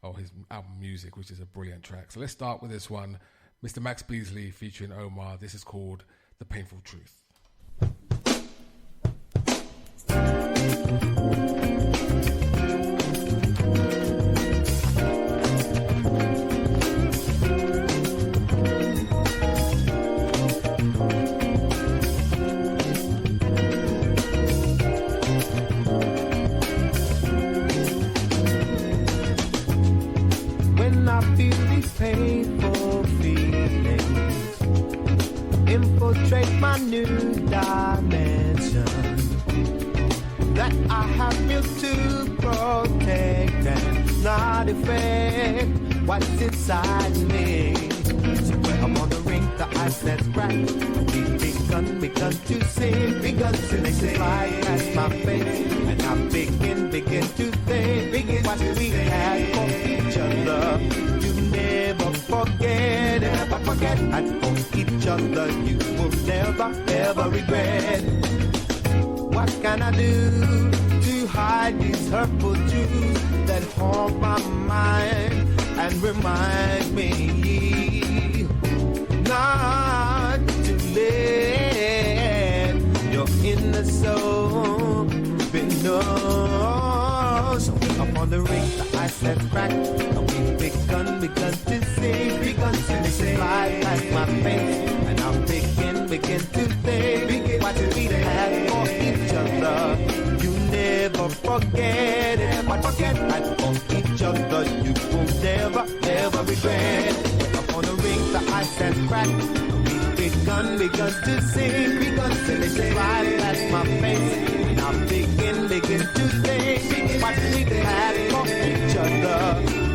or his album Music, which is a brilliant track. So let's start with this one. Mr. Max Beasley featuring Omar. This is called The Painful Truth. When I feel these painful feelings infiltrate my new dimension that I have built to protect and not affect what's inside me. So when I'm on the ring, the ice that's cracked, we've begun to sing, begun to fly past my face, and I begin to think what we had for each other. You never forget, and for each other you will never ever regret. What can I do to hide these hurtful truths that haunt my mind and remind me not to let your inner soul be known? So up on the ring, the ice has cracked, and we've begun to sing, begun to fly past my face, and I begin to think what we had for each other. You never forget it, but forget that for each other you will never, never regret. Up on the ring, the ice has cracked, and we've begun to sing, begun to fly past my face, and I begin to think what we had for each other.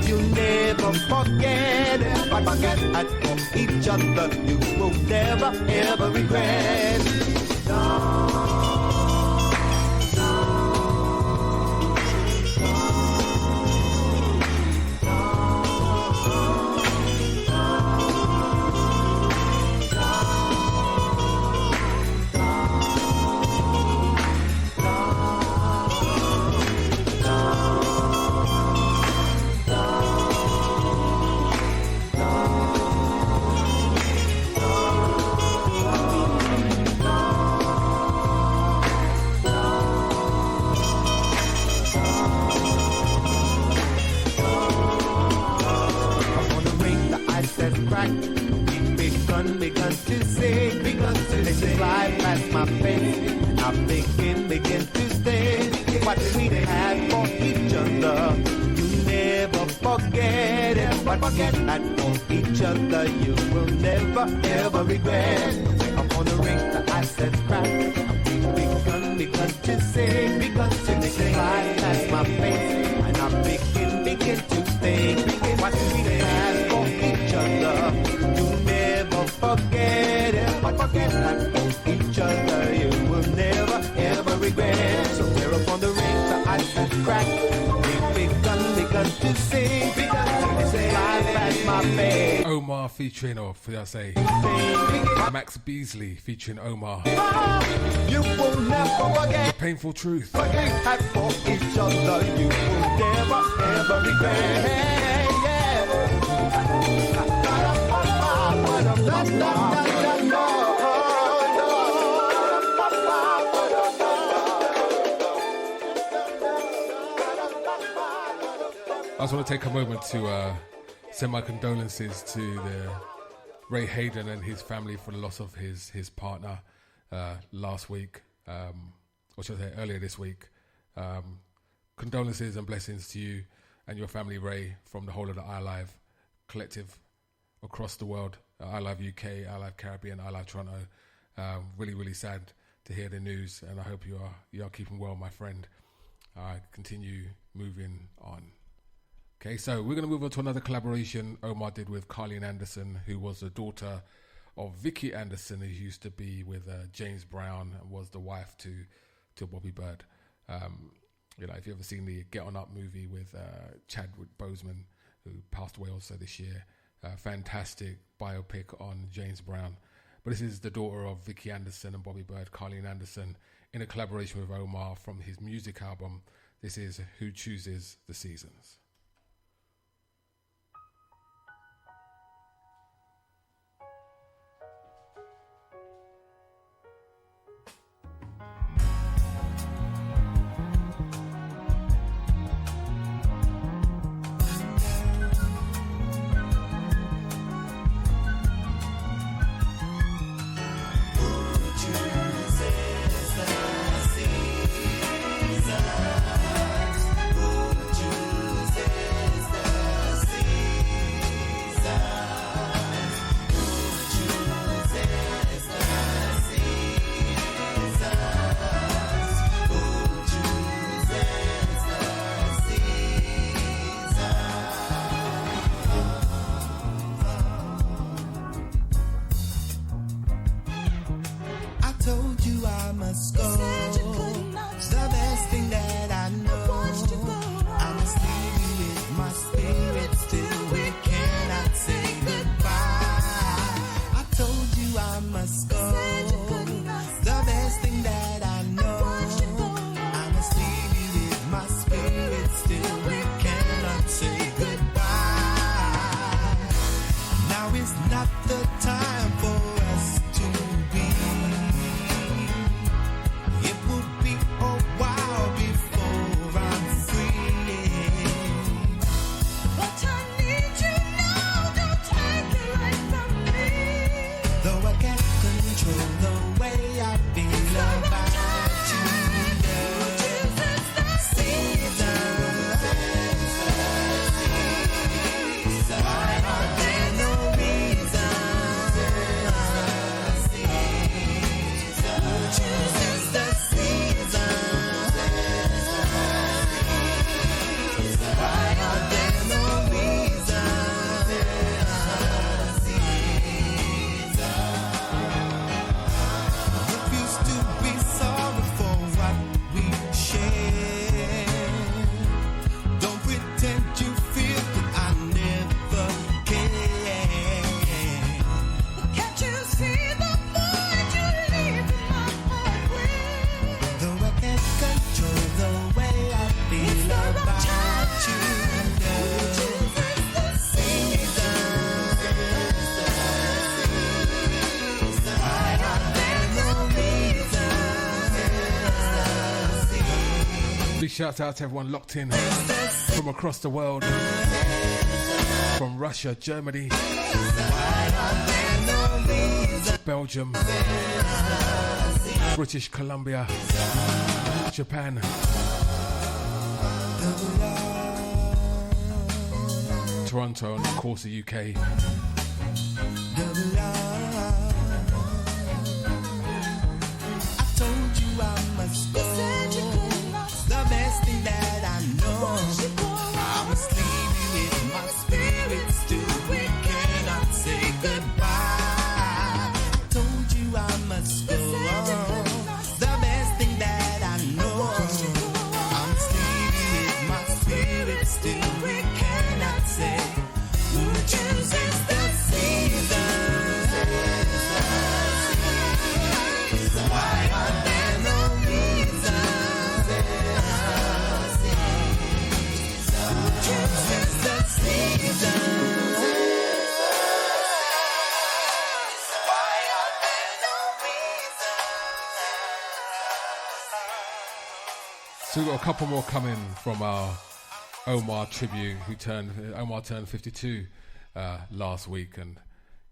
You never forget it, but forget that for each other you will never ever regret. Begun to sing, begun to fly past my face, and I begin to think what we had for each other. You never forget it, but forget that for each other you will never ever regret. Up on the ring, the ice has cracked, and we begun to sing, begun to fly past my face, and I begin to think what we had for each other. Forget it, but forget that for each other you will never ever regret. So we're up on the ring, the ice has cracked, we've begun to sing, begun to fly past my face. Omar featuring, or for I say, Max Beasley featuring Omar. You will never forget. Painful Truth. Forget that for each other you will never ever regret. I just want to take a moment to send my condolences to the Ray Hayden and his family for the loss of his partner last week, or should I say earlier this week. Condolences and blessings to you and your family, Ray, from the whole of the iLive collective across the world. iLive UK, iLive Caribbean, iLive Toronto. Really, really sad to hear the news, and I hope you are keeping well, my friend. Continue moving on. Okay, so we're going to move on to another collaboration Omar did with Carleen Anderson, who was the daughter of Vicky Anderson, who used to be with James Brown and was the wife to Bobby Bird. You know, if you've ever seen the Get On Up movie with Chadwick Boseman, who passed away also this year, fantastic biopic on James Brown. But this is the daughter of Vicky Anderson and Bobby Bird, Carleen Anderson, in a collaboration with Omar from his music album. This is Who Chooses the Seasons. Shouts out to everyone locked in from across the world, from Russia, Germany, Belgium, British Columbia, Japan, Toronto, and of course the UK. So we've got a couple more coming from our Omar tribute, Omar turned 52 last week, and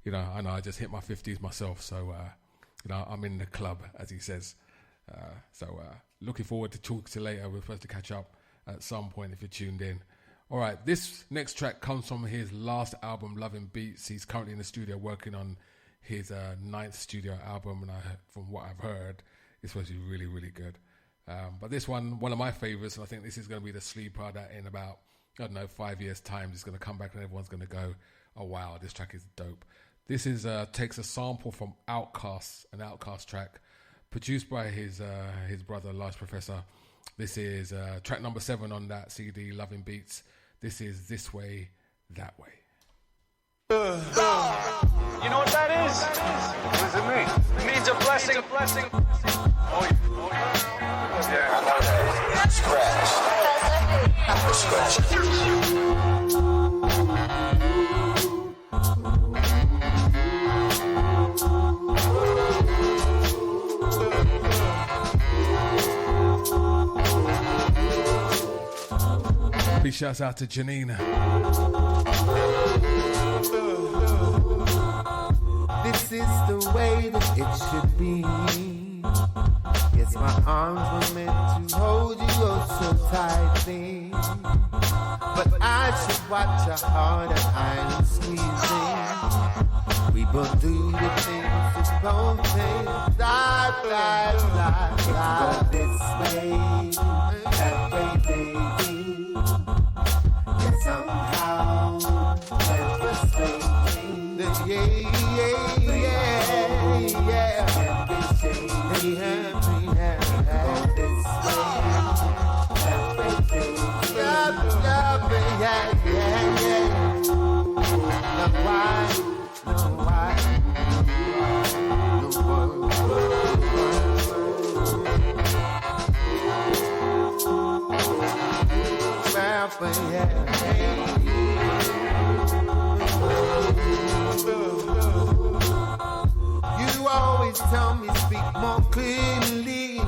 you know, I know I just hit my 50s myself, so you know, I'm in the club, as he says. So looking forward to talking to you later. We're supposed to catch up at some point if you're tuned in. All right, this next track comes from his last album, Loving Beats. He's currently in the studio working on his 9th studio album, and from what I've heard, it's supposed to be really, really good. But this one of my favourites, and I think this is going to be the sleeper that in about I don't know, 5 years' time, it's going to come back and everyone's going to go, oh wow, this track is dope. This is takes a sample from Outkast, an Outkast track, produced by his brother, Large Professor. This is track number 7 on that CD, Loving Beats. This is This Way, That Way. You know what that is? What does it mean? It means a blessing. Oh, yeah. I know that. Big shouts out to Janina. This is the way that it should be. Yes, my arms were meant to hold you oh so tightly, but I should watch your heart and I'm squeezing. We both do the things that don't take. Let's go this way, that way, baby. And somehow devastating. Yeah. You always tell me speak more clearly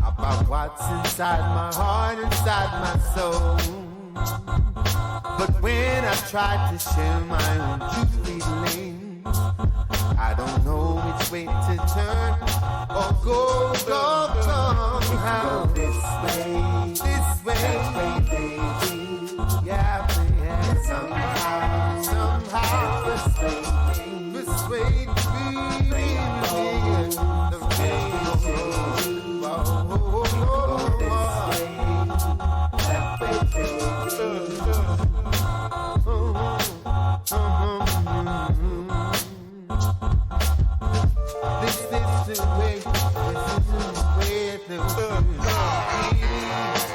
about what's inside my heart, inside my soul. But when I try to share my own true feelings, I don't know which way to turn or go. How this way, baby. Yeah. Somehow, persuade me. The way This is the way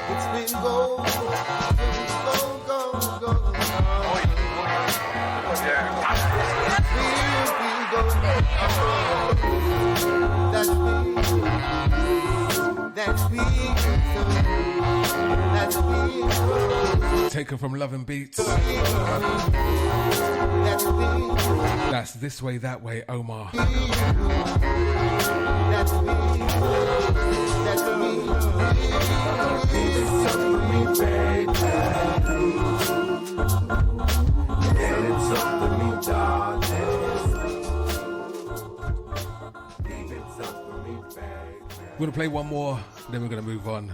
it's been go. Taken from Loving Beats. That's This Way, That Way, Omar. We're going to play one more, then we're going to move on.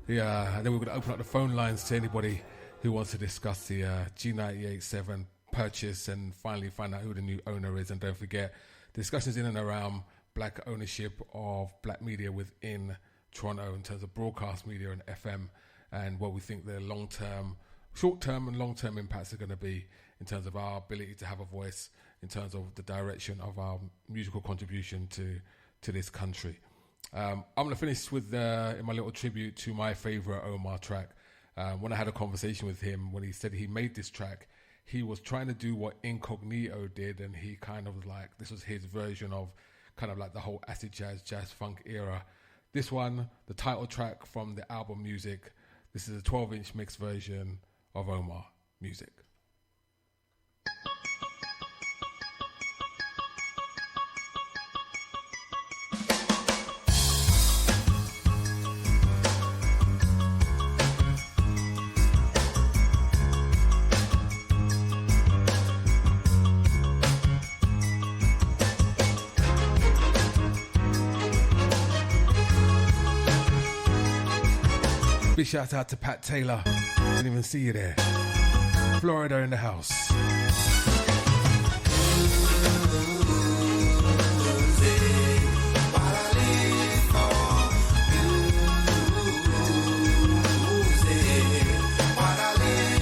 Then we're going to open up the phone lines to anybody who wants to discuss the G98.7 purchase and finally find out who the new owner is. And don't forget, discussions in and around black ownership of black media within Toronto in terms of broadcast media and FM, and what we think the long-term, short-term and long-term impacts are going to be in terms of our ability to have a voice, in terms of the direction of our musical contribution to this country. I'm going to finish with in my little tribute to my favourite Omar track. When I had a conversation with him, when he said he made this track, he was trying to do what Incognito did, and he kind of like, this was his version of kind of like the whole acid jazz funk era. This one, the title track from the album Music, this is a 12-inch mixed version of Omar Music. Big shout out to Pat Taylor. Didn't even see you there. Florida in the house. What I live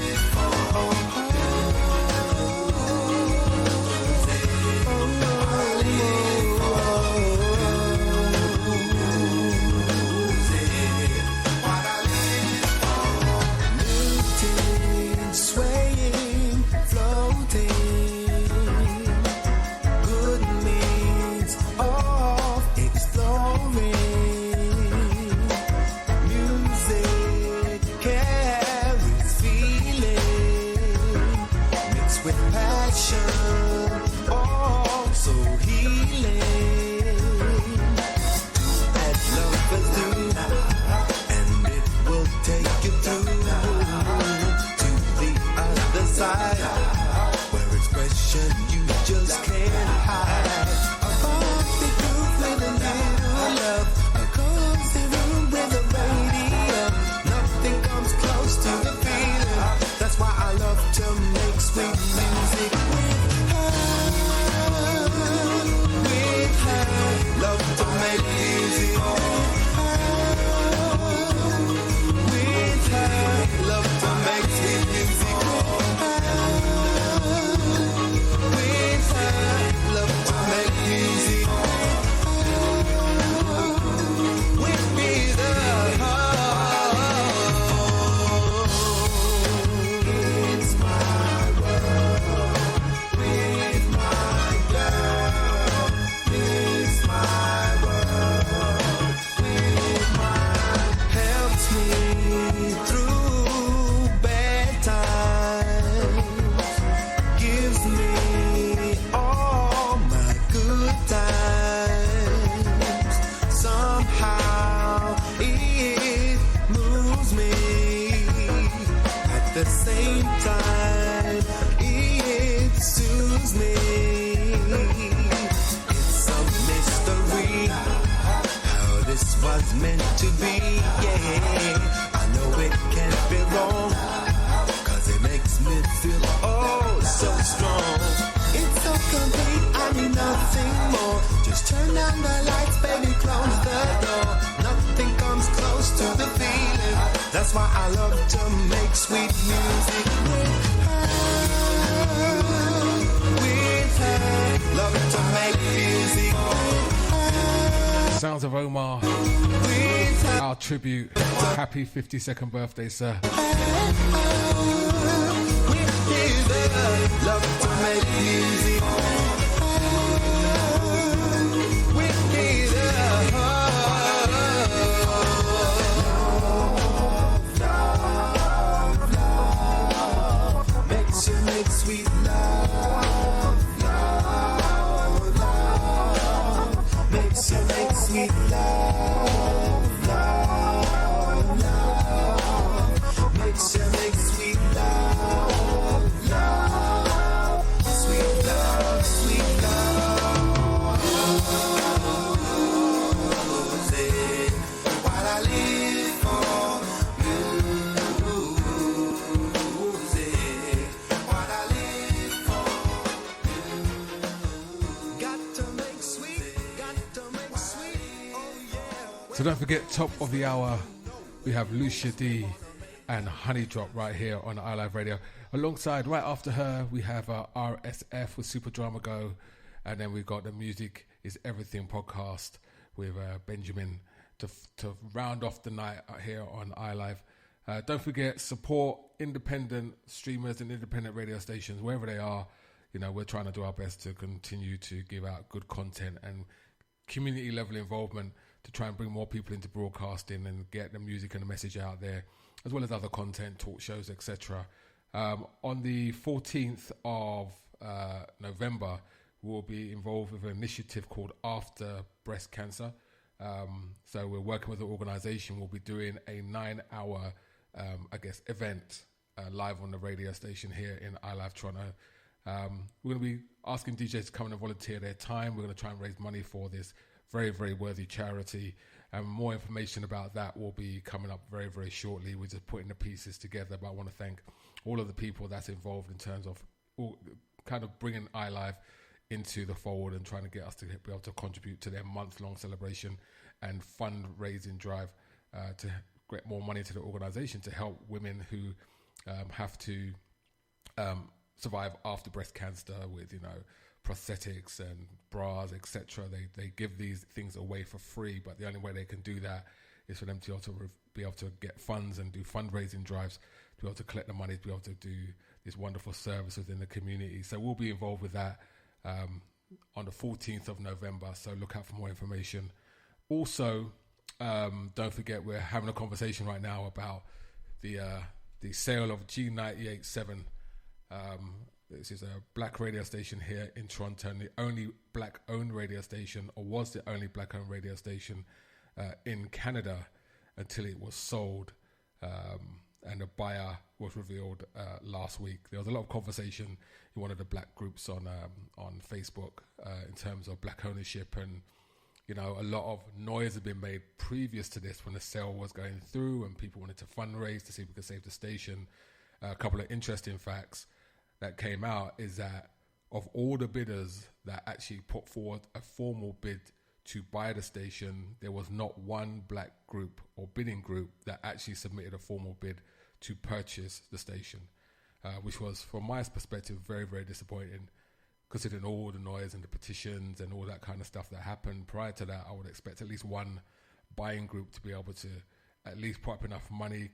same time, it soothes me. It's a mystery how this was meant to be, yeah. I know it can't be wrong, cause it makes me feel oh so strong. It's so complete, I need nothing more. Just turn down the lights, baby, close the door. Nothing comes close to the feeling. That's why I love to make sweet music with her. With her, love to make music with her. Sounds of Omar, our tribute. Happy 52nd birthday, sir. Love to make music with her. Love, love, makes you make sweet love. Love, love, makes you make sweet love. Love, love, makes you make sweet love. Love, sweet love, sweet love. Say, what I live for. Say, what I live for. Got to make sweet, got to make sweet. Oh yeah. So don't forget, top of the hour, we have Lucia D and Honey Drop right here on iLive Radio. Alongside, right after her, we have RSF with Super Drama Go. And then we've got the Music is Everything podcast with Benjamin to round off the night out here on iLive. Don't forget, support independent streamers and independent radio stations, wherever they are. You know, we're trying to do our best to continue to give out good content and community level involvement to try and bring more people into broadcasting and get the music and the message out there, as well as other content, talk shows, etc. On the 14th of November, we'll be involved with an initiative called After Breast Cancer. So we're working with an organisation. We'll be doing a 9-hour, event live on the radio station here in iLive Toronto. We're going to be asking DJs to come in and volunteer their time. We're going to try and raise money for this very, very worthy charity. And more information about that will be coming up very, very shortly. We're just putting the pieces together, but I want to thank all of the people that's involved in terms of kind of bringing iLive into the fold and trying to get us to be able to contribute to their month-long celebration and fundraising drive to get more money to the organisation to help women who have to survive after breast cancer with, prosthetics and bras, etc. They give these things away for free, but the only way they can do that is for them to be able to get funds and do fundraising drives to be able to collect the money to be able to do this wonderful service within the community. So we'll be involved with that on the 14th of November, so look out for more information. Also, don't forget, we're having a conversation right now about the sale of G98.7. This is a black radio station here in Toronto, and the only black-owned radio station, or was the only black-owned radio station in Canada until it was sold, and the buyer was revealed last week. There was a lot of conversation in one of the black groups on Facebook in terms of black ownership, and a lot of noise had been made previous to this when the sale was going through and people wanted to fundraise to see if we could save the station. A couple of interesting facts that came out is that of all the bidders that actually put forward a formal bid to buy the station, there was not one black group or bidding group that actually submitted a formal bid to purchase the station, which was, from my perspective, very, very disappointing, considering all the noise and the petitions and all that kind of stuff that happened. Prior to that, I would expect at least one buying group to be able to at least put up enough money,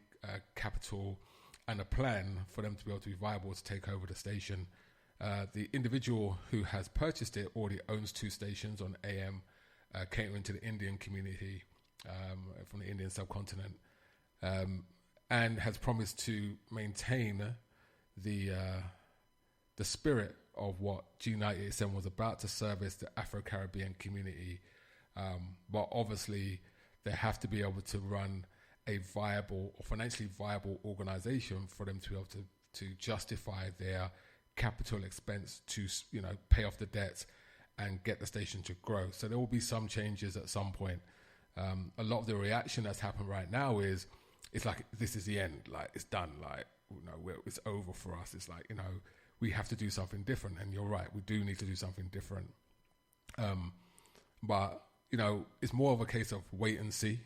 capital, and a plan for them to be able to be viable to take over the station. The individual who has purchased it already owns 2 stations on AM, catering to the Indian community from the Indian subcontinent, and has promised to maintain the spirit of what G98.7 was about, to service the Afro-Caribbean community. But obviously, they have to be able to run a viable or financially viable organization for them to be able to justify their capital expense to, you know, pay off the debts and get the station to grow. So there will be some changes at some point. A lot of the reaction that's happened right now is, it's like, this is the end, like it's done, like, you know, it's over for us. It's like, you know, we have to do something different. And you're right, we do need to do something different. But, you know, it's more of a case of wait and see,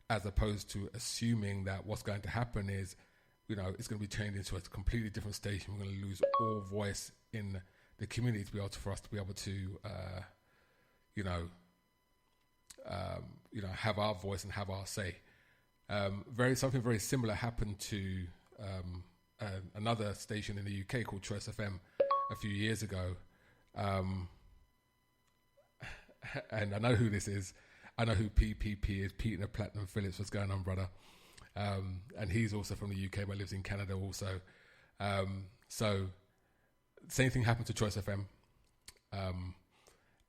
as opposed to assuming that what's going to happen is, you know, it's going to be turned into a completely different station. We're going to lose all voice in the community to be able to, for us to be able to, have our voice and have our say. Something very similar happened to another station in the UK called Choice FM a few years ago. And I know who this is. I know who PPP is, Peter Platinum Phillips. What's going on, brother? And he's also from the UK but lives in Canada also. So same thing happened to Choice FM.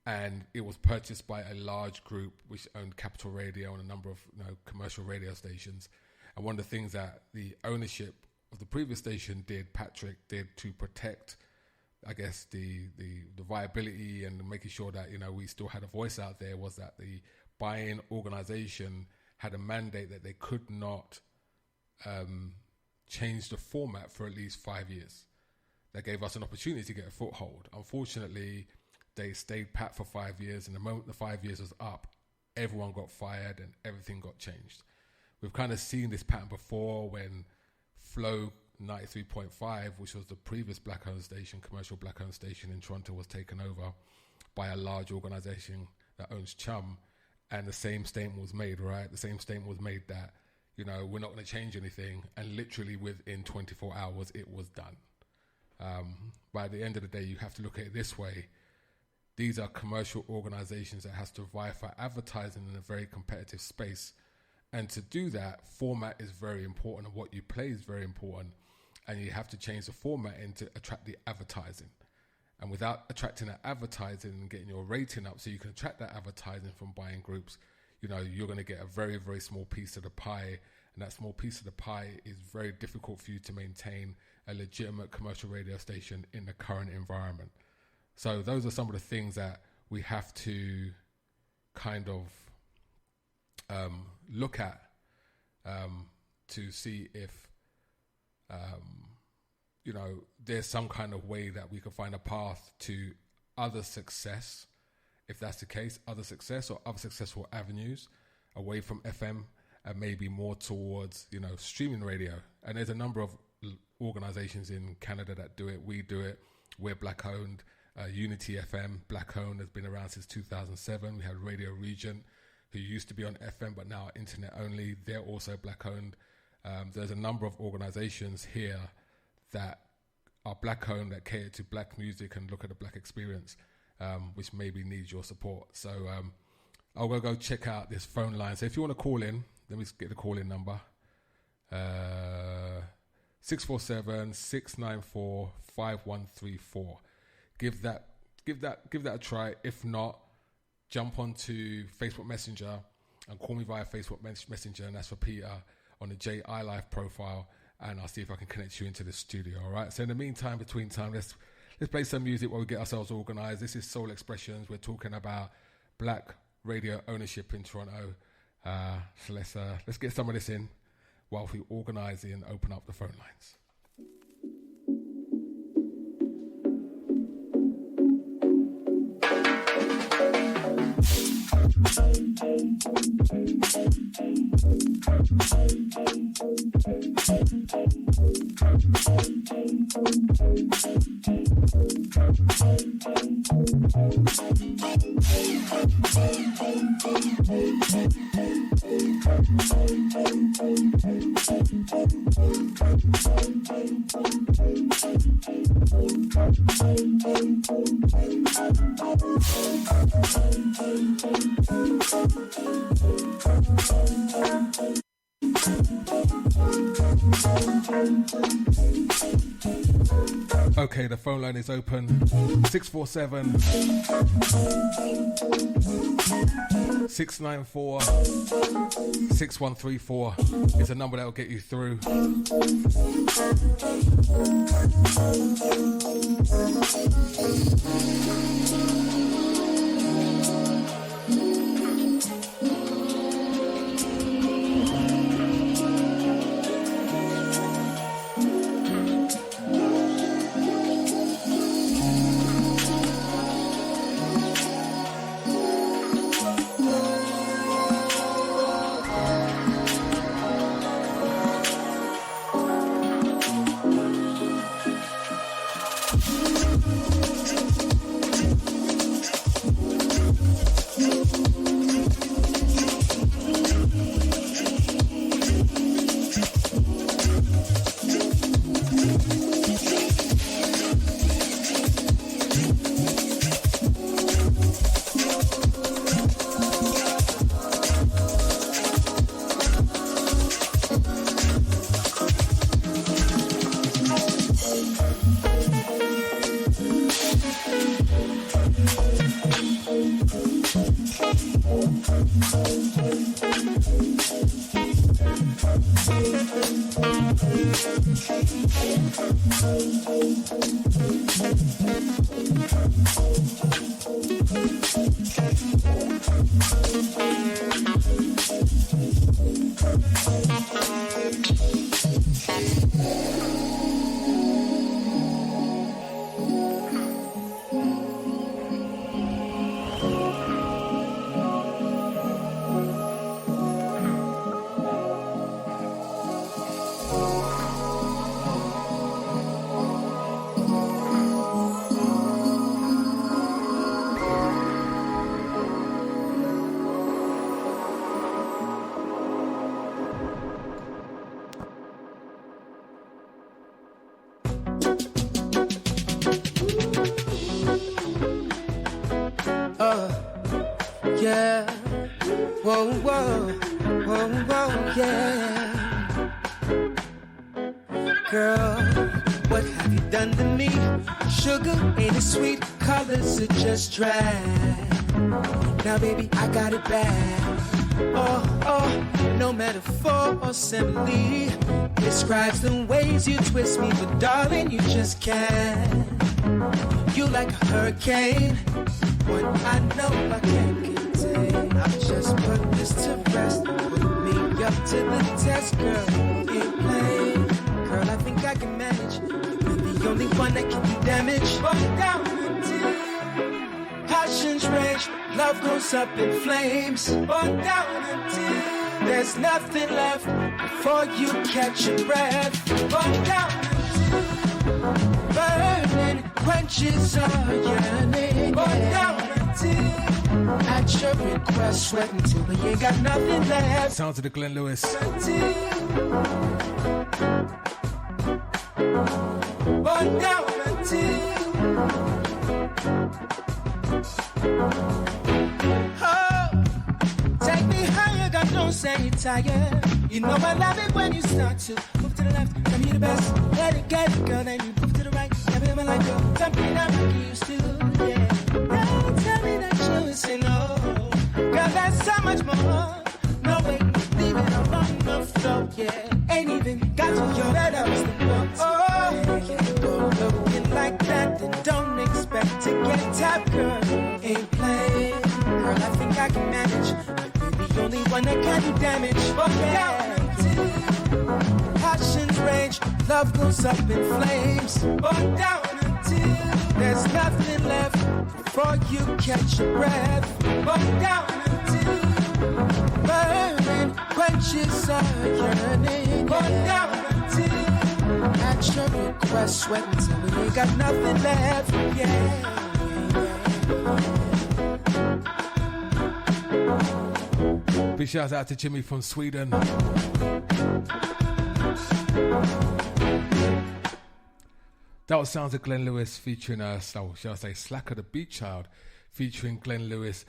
And it was purchased by a large group which owned Capital Radio and a number of, you know, commercial radio stations. And one of the things that the ownership of the previous station Patrick did to protect, I guess, the viability and making sure that, you know, we still had a voice out there, was that the buying organization had a mandate that they could not change the format for at least 5 years. That gave us an opportunity to get a foothold. Unfortunately, they stayed pat for 5 years, and the moment the 5 years was up, everyone got fired and everything got changed. We've kind of seen this pattern before when Flow 93.5, which was the previous black-owned station, commercial black-owned station in Toronto, was taken over by a large organization that owns Chum, and the same statement was made, right? The same statement was made that, you know, we're not going to change anything, and literally within 24 hours, it was done. By the end of the day, you have to look at it this way. These are commercial organizations that has to vie for advertising in a very competitive space. And to do that, format is very important, and what you play is very important. And you have to change the format in to attract the advertising. And without attracting that advertising and getting your rating up so you can attract that advertising from buying groups, you know, you're going to get a very, very small piece of the pie. And that small piece of the pie is very difficult for you to maintain a legitimate commercial radio station in the current environment. So those are some of the things that we have to kind of look at to see if, you know, there's some kind of way that we can find a path to other success, if that's the case, other success or other successful avenues away from FM and maybe more towards, you know, streaming radio. And there's a number of organizations in Canada that do it. We do it. We're black-owned. Unity FM, black-owned, has been around since 2007. We had Radio Regent, who used to be on FM but now internet only. They're also black-owned. There's a number of organizations here that are black-owned, that cater to black music and look at the black experience, which maybe needs your support. So I'll go check out this phone line. So if you want to call in, let me just get the call-in number. 647-694-5134. Give that a try. If not, jump onto Facebook Messenger and call me via Facebook Messenger, and that's for Peter on the J.I. Life profile, and I'll see if I can connect you into the studio. All right. So in the meantime, between time, let's play some music while we get ourselves organised. This is Soul Expressions. We're talking about black radio ownership in Toronto. So let's get some of this in while we organise and open up the phone lines. Okay, the phone line is open. 647 694 6134 is a number that will get you through. Yeah, whoa, whoa, whoa, whoa, yeah. Girl, what have you done to me? Sugar ain't it sweet, colors are just dry. Now baby, I got it bad. Oh, oh, no metaphor or simile describes the ways you twist me, but darling, you just can't. You like a hurricane, one I know I can't contain. I'll just put this to rest, put me up to the test, girl. Ain't playing, girl, I think I can manage. You're the only one that can do damage. Walk down until passions rage, love goes up in flames. Walk down until there's nothing left before you catch your breath. Walk down until burning quenches our yearning. Walk down until at your request, sweat until we ain't got nothing left. Sounds of the Glenn Lewis. Walk down until oh, take me higher, God don't say you're tired. You know I love it when you start to move to the left, tell me the best, let it get it, girl, then you move to the right, never ever like girl, something that like you used to, yeah. Don't tell me that you say no, girl, that's so much more. No way, leave it all on the floor, yeah. Ain't even got to your head up, oh, can't go looking like that, then don't expect to get tapped, girl. Ain't playing, girl, I think I can manage. You're the only one that can do damage. Walk down until passions rage, love goes up in flames. Walk down until there's nothing left before you catch your breath. Walk down until burning quenches our yearning. Walk down until at your request, sweat until we ain't got nothing left. Yeah. Big shout out to Jimmy from Sweden. That was sounds of Glenn Lewis featuring, shall I say, Slacker the Beat Child, featuring Glenn Lewis,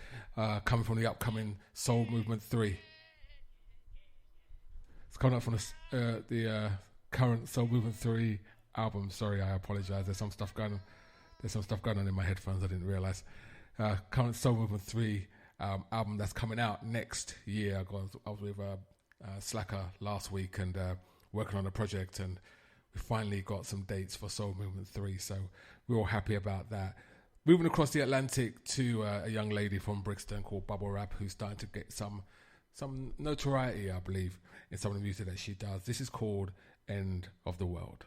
coming from the upcoming Soul Movement 3. It's coming up from the current Soul Movement 3 album. Sorry, I apologize. There's some stuff going on in my headphones I didn't realize. Current Soul Movement 3 album that's coming out next year. I was with Slacker last week and working on a project, and we finally got some dates for Soul Movement 3, so we're all happy about that. Moving across the Atlantic to a young lady from Brixton called Bubble Rap, who's starting to get some notoriety, I believe, in some of the music that she does. This is called End of the World.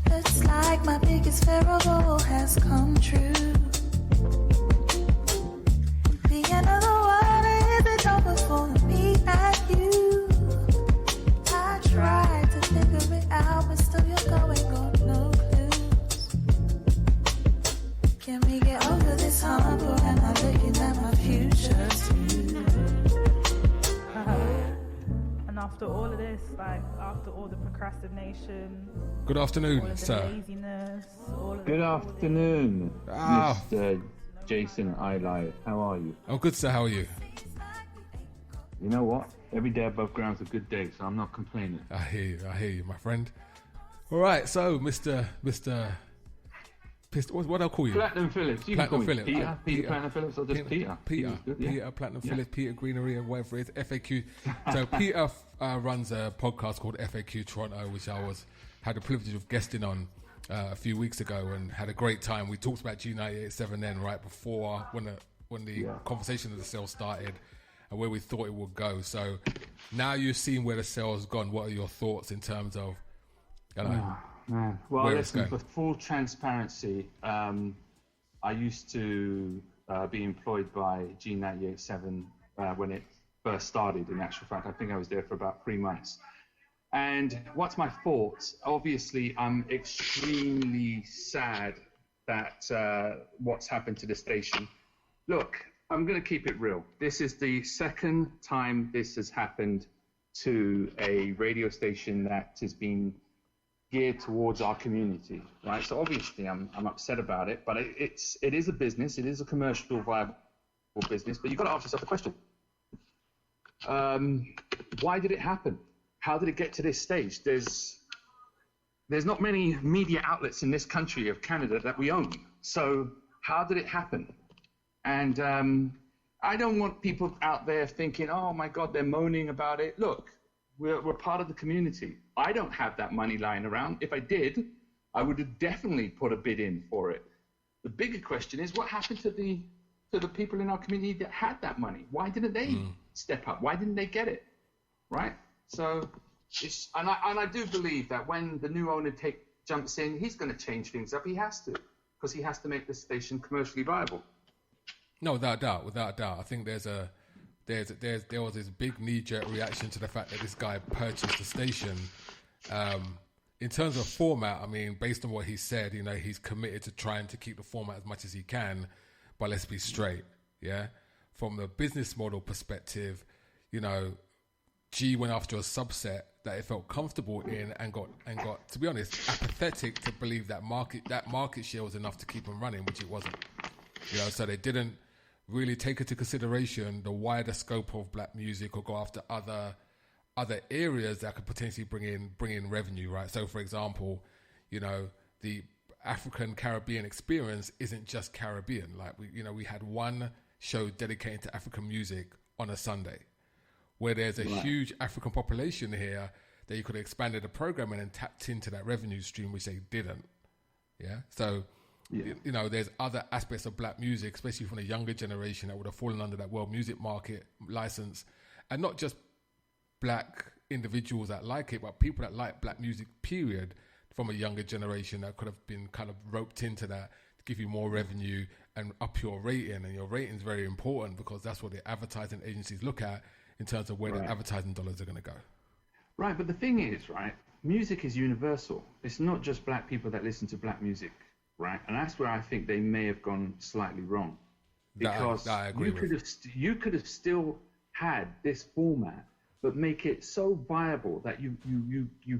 It's like my biggest fear has come true. The end of the world isn't over for me and you. I tried to figure it out, but still you're going on no clues. Can we get over this hump, or am I looking at my future too? And after all of this, like after all the procrastination, good afternoon, all of the sir. laziness, all of Good afternoon, Mr. Jason iLive. How are you? I'm good, sir. How are you? You know what? Every day above ground's a good day, so I'm not complaining. I hear you, my friend. All right, so Mr. What I'll call you? Platinum Phillips. You Platinum can call me Phillips. Peter Platinum Phillips, or just Peter. Peter, Good, yeah. Peter Platinum Yeah. Phillips, Peter Greenery, and whatever it is, FAQ. So Peter runs a podcast called FAQ Toronto, which I had the privilege of guesting on a few weeks ago and had a great time. We talked about G98.7 then, right before when the conversation of the sale started and where we thought it would go. So now you've seen where the sale's gone. What are your thoughts in terms of, Man. Well, where it's listen, going? for full transparency, I used to be employed by G98.7 when it first started, in actual fact. I think I was there for about 3 months. And what's my thoughts? Obviously, I'm extremely sad that what's happened to the station. Look, I'm going to keep it real. This is the second time this has happened to a radio station that has been geared towards our community, right? So obviously I'm upset about it, but it is a business, it is a commercial viable business, but you've got to ask yourself the question, why did it happen? How did it get to this stage? There's not many media outlets in this country of Canada that we own, so how did it happen? And I don't want people out there thinking, oh my God, they're moaning about it. Look, we're part of the community. I don't have that money lying around. If I did, I would have definitely put a bid in for it. The bigger question is, what happened to the people in our community that had that money? Why didn't they step up? Why didn't they get it? Right? So, and I do believe that when the new owner jumps in, he's going to change things up. He has to, because he has to make the station commercially viable. No, without a doubt. I think there was this big knee-jerk reaction to the fact that this guy purchased the station. In terms of format, I mean, based on what he said, he's committed to trying to keep the format as much as he can. But let's be straight, yeah. From the business model perspective, G went after a subset that it felt comfortable in and got, to be honest, apathetic to believe that market share was enough to keep them running, which it wasn't. So they didn't really take into consideration the wider scope of black music or go after other areas that could potentially bring in revenue, right? So, for example, the African Caribbean experience isn't just Caribbean. Like we had one show dedicated to African music on a Sunday, where there's a huge African population here that you could have expanded the programming and tapped into that revenue stream, which they didn't. Yeah, so. Yeah. There's other aspects of black music, especially from the younger generation, that would have fallen under that world music market license, and not just black individuals that like it, but people that like black music, period, from a younger generation that could have been kind of roped into that to give you more revenue and up your rating. And your rating is very important because that's what the advertising agencies look at in terms of where the advertising dollars are going to go. Right, but the thing is, right, music is universal. It's not just black people that listen to black music. Right, and that's where I think they may have gone slightly wrong, because you could have still had this format, but make it so viable that you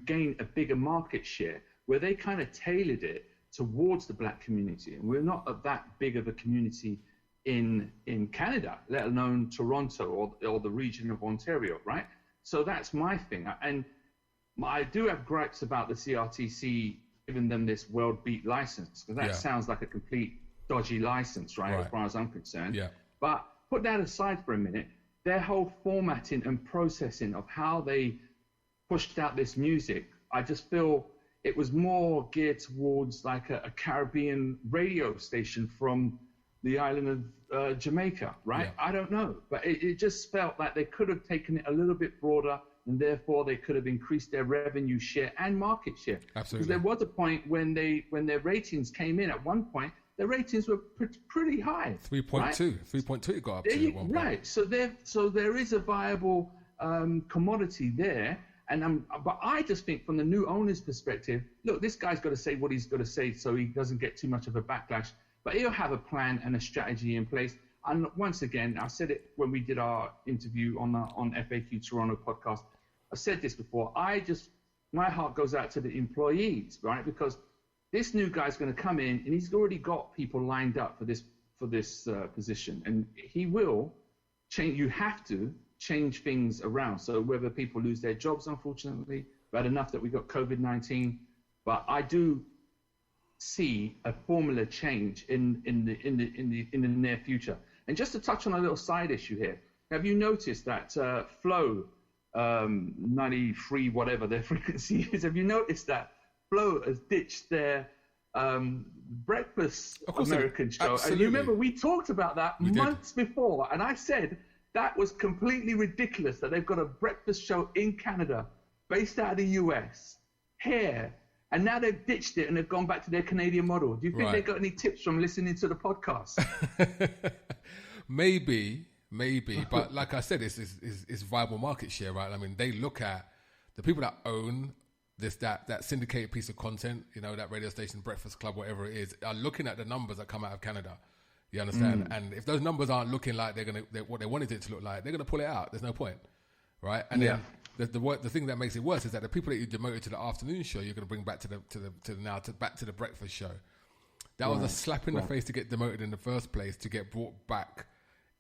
gain a bigger market share, where they kind of tailored it towards the black community, and we're not that big of a community in Canada, let alone Toronto or the region of Ontario, right? So that's my thing, and I do have gripes about the CRTC given them this world beat license, because that sounds like a complete dodgy license, right? As far as I'm concerned. Yeah. But put that aside for a minute. Their whole formatting and processing of how they pushed out this music, I just feel it was more geared towards like a Caribbean radio station from the island of Jamaica, right? I don't know, but it just felt like they could have taken it a little bit broader, and therefore they could have increased their revenue share and market share. Absolutely. Because there was a point when their ratings came in. At one point, their ratings were pretty high. 3.2, right? 3.2 it got up to at one point. Right. So there is a viable commodity there. But I just think from the new owner's perspective, look, this guy's got to say what he's got to say so he doesn't get too much of a backlash. But he'll have a plan and a strategy in place. And once again, I said it when we did our interview on FAQ Toronto podcast. I've said this before. My heart goes out to the employees, right? Because this new guy's going to come in and he's already got people lined up for this position, and he will change. You have to change things around. So whether people lose their jobs, unfortunately, bad enough that we got COVID-19, but I do see a formula change in the near future. And just to touch on a little side issue here, have you noticed that Flow 93 whatever their frequency is? Have you noticed that Flow has ditched their breakfast American show? Absolutely. And you remember we talked about that months before, and I said that was completely ridiculous that they've got a breakfast show in Canada based out of the US here, and now they've ditched it and they've gone back to their Canadian model. Do you think they got any tips from listening to the podcast? Maybe, but like I said, it's viable market share, right? I mean, they look at the people that own that syndicated piece of content, that radio station, Breakfast Club, whatever it is, are looking at the numbers that come out of Canada. You understand? And if those numbers aren't looking like what they wanted it to look like, they're gonna pull it out. There's no point, right? And then the thing that makes it worse is that the people that you demoted to the afternoon show, you're gonna bring back back to the breakfast show. That was a slap in the face to get demoted in the first place, to get brought back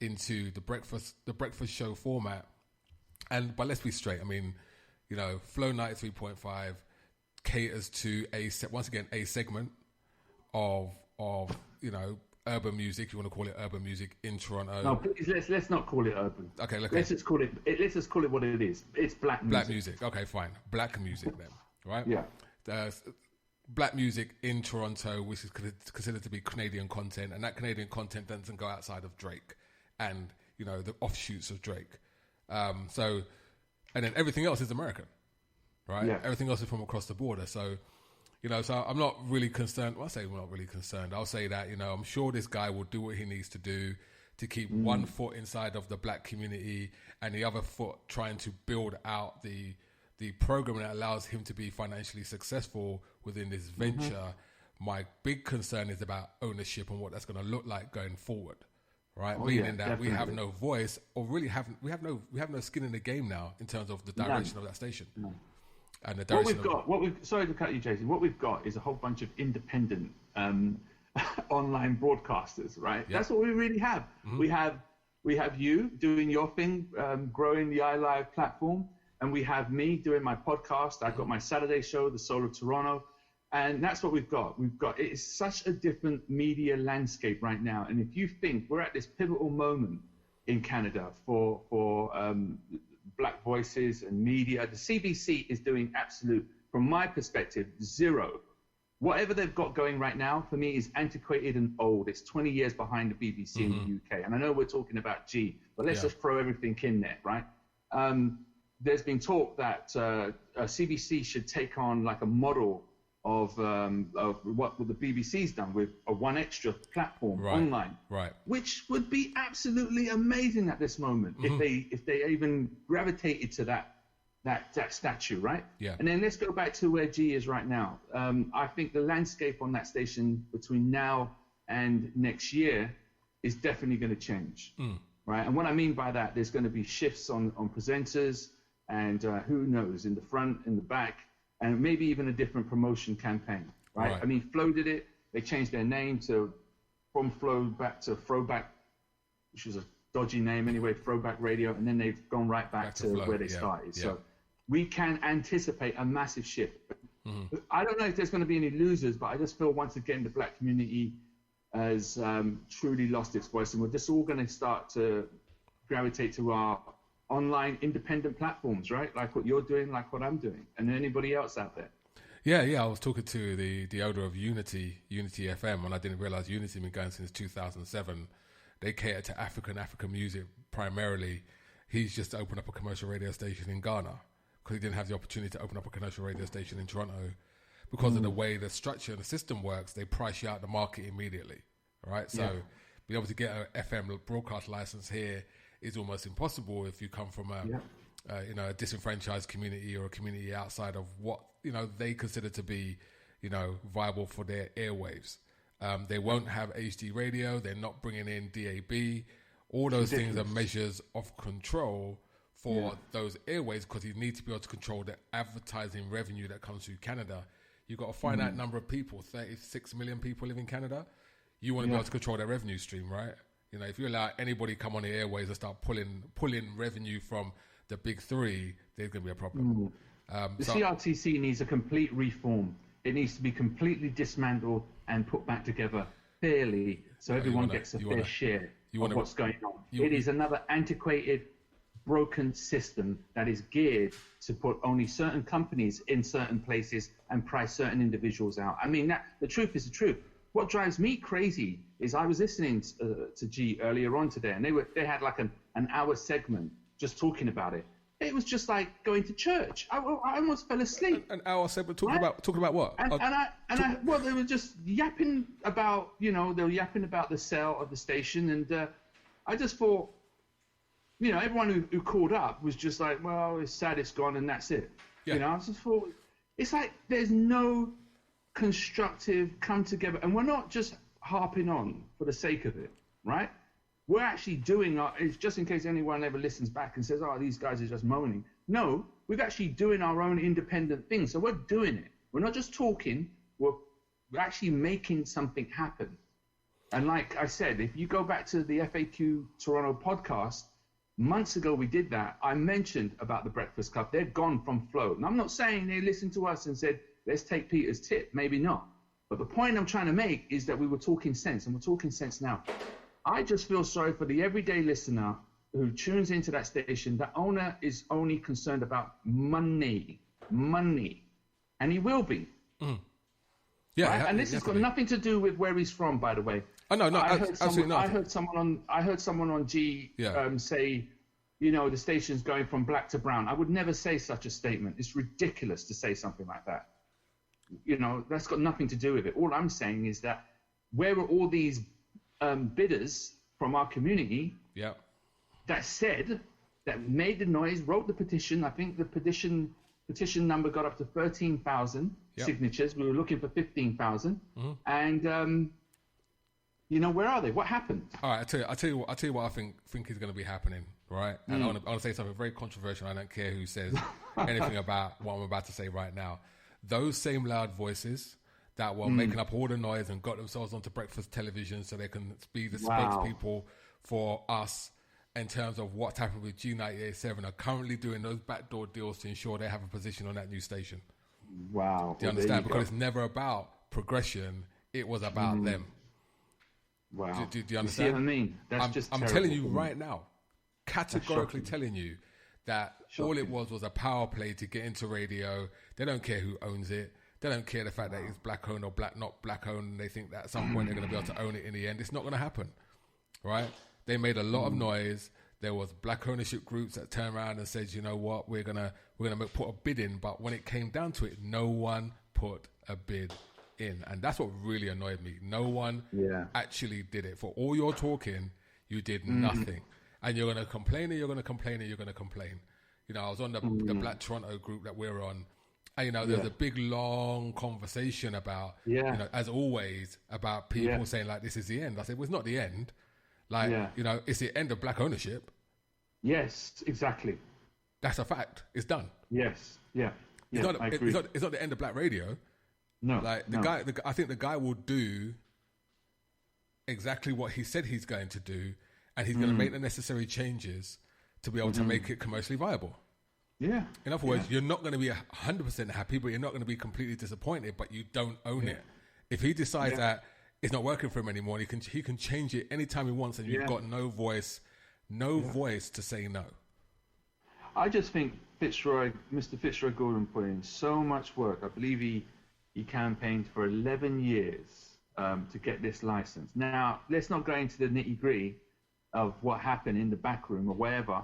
into the breakfast show format. But let's be straight. I mean, Flow 93.5 caters to a segment of urban music. You want to call it urban music in Toronto? No, please, let's not call it urban. Okay. Let's just call it what it is. It's black music. Black music. Okay, fine. Black music then, right? Yeah. Black music in Toronto, which is considered to be Canadian content, and that Canadian content doesn't go outside of Drake and the offshoots of Drake. And then everything else is American, right? Yeah. Everything else is from across the border. So, so I'm not really concerned. Well, I say I'm not really concerned. I'll say that, I'm sure this guy will do what he needs to do to keep one foot inside of the black community and the other foot trying to build out the program that allows him to be financially successful within this venture. My big concern is about ownership and what that's going to look like going forward. Right, meaning that we have no voice, or really we have no skin in the game now in terms of the direction of that station. And the direction sorry to cut you, Jason. What we've got is a whole bunch of independent online broadcasters, right? That's what we really have. We have you doing your thing, growing the iLive platform, and we have me doing my podcast. I've got my Saturday show, The Soul of Toronto. And that's what we've got. It is such a different media landscape right now. And if you think we're at this pivotal moment in Canada for black voices and media, the CBC is doing absolute, from my perspective, zero. Whatever they've got going right now, for me, is antiquated and old. It's 20 years behind the BBC in the UK. And I know we're talking about G, but let's just throw everything in there, right? There's been talk that CBC should take on like a model of what the BBC's done with a One Extra platform online, which would be absolutely amazing at this moment if they even gravitated to that statue, right? Yeah. And then let's go back to where G is right now. I think the landscape on that station between now and next year is definitely going to change, right? And what I mean by that, there's going to be shifts on presenters, and who knows, in the front, in the back, and maybe even a different promotion campaign, right? I mean, Flow did it. They changed their name from Flow back to Throwback, which was a dodgy name anyway, Throwback Radio, and then they've gone right back to Flow, where they started. So we can anticipate a massive shift. I don't know if there's going to be any losers, but I just feel once again the black community has truly lost its voice, and we're just all going to start to gravitate to our online independent platforms, right? Like what you're doing, like what I'm doing, and anybody else out there. Yeah. I was talking to the owner of Unity FM, and I didn't realize Unity has been going since 2007. They cater to African music primarily. He's just opened up a commercial radio station in Ghana because he didn't have the opportunity to open up a commercial radio station in Toronto. Because of the way the structure and the system works, they price you out the market immediately, right? So being able to get an FM broadcast license here is almost impossible if you come from a disenfranchised community or a community outside of what they consider to be viable for their airwaves. They won't have HD radio. They're not bringing in DAB. All those things are measures of control for those airways because you need to be able to control the advertising revenue that comes through Canada. You've got a finite number of people, 36 million people live in Canada. You want to be able to control their revenue stream, right? If you allow anybody come on the airways and start pulling revenue from the big three, there's going to be a problem. The CRTC needs a complete reform. It needs to be completely dismantled and put back together fairly so everyone gets a fair share of what's going on. It is another antiquated, broken system that is geared to put only certain companies in certain places and price certain individuals out. I mean, the truth is the truth. What drives me crazy is I was listening to G earlier on today, and they had like an hour segment just talking about it. It was just like going to church. I almost fell asleep. An hour segment talking about what? Well, they were just yapping about, they were yapping about the sale of the station, and I just thought, everyone who called up was just like, well, it's sad, it's gone, and that's it. Yeah. I just thought, it's like there's no constructive come together, and we're not just harping on for the sake of it, right? We're actually doing it's just in case anyone ever listens back and says, oh, these guys are just moaning. No, we're actually doing our own independent thing. So we're doing it. We're not just talking, we're actually making something happen. And like I said, if you go back to the FAQ Toronto podcast, months ago we did that. I mentioned about the Breakfast Club. They've gone from Flow. And I'm not saying they listened to us and said, let's take Peter's tip. Maybe not. But the point I'm trying to make is that we were talking sense, and we're talking sense now. I just feel sorry for the everyday listener who tunes into that station. The owner is only concerned about money, and he will be. Yeah, right? And this has got nothing to do with where he's from, by the way. Oh no, absolutely not. I heard someone on G say, the station's going from black to brown. I would never say such a statement. It's ridiculous to say something like that. That's got nothing to do with it. All I'm saying is that where are all these bidders from our community that made the noise, wrote the petition? I think the petition number got up to 13,000 signatures. We were looking for 15,000. And where are they? What happened? All right, I tell you what I think is going to be happening, right? And I want to say something very controversial. I don't care who says anything about what I'm about to say right now. Those same loud voices that were making up all the noise and got themselves onto breakfast television so they can be the spokespeople for us in terms of what's happened with G98.7 are currently doing those backdoor deals to ensure they have a position on that new station. Wow. Do you understand? Because it's never about progression. It was about them. Wow. Do you understand? You see what I mean? I'm telling you right now, categorically telling you that all it was a power play to get into radio. They don't care who owns it. They don't care the fact that it's black owned or not black owned. They think that at some point they're going to be able to own it in the end. It's not going to happen, right? They made a lot of noise. There was black ownership groups that turned around and said, you know what, we're gonna put a bid in. But when it came down to it, no one put a bid in, and that's what really annoyed me. No one actually did it. For all your talking, you did nothing, and you're going to complain and you're going to complain and you're going to complain. I was on the Black Toronto group that we're on. And, there was a big, long conversation about, as always, about people saying, like, this is the end. I said, well, it's not the end. Like, it's the end of black ownership. Yes, exactly. That's a fact. It's done. Yes, I agree. It's not the end of black radio. No. Like, I think the guy will do exactly what he said he's going to do, and he's going to make the necessary changes to be able to make it commercially viable. Yeah. In other words, you're not going to be 100% happy, but you're not going to be completely disappointed, but you don't own it. If he decides that it's not working for him anymore, he can change it anytime he wants, and you've got no voice to say no. I just think Mr. Fitzroy Gordon put in so much work. I believe he campaigned for 11 years to get this license. Now, let's not go into the nitty-gritty of what happened in the back room or wherever,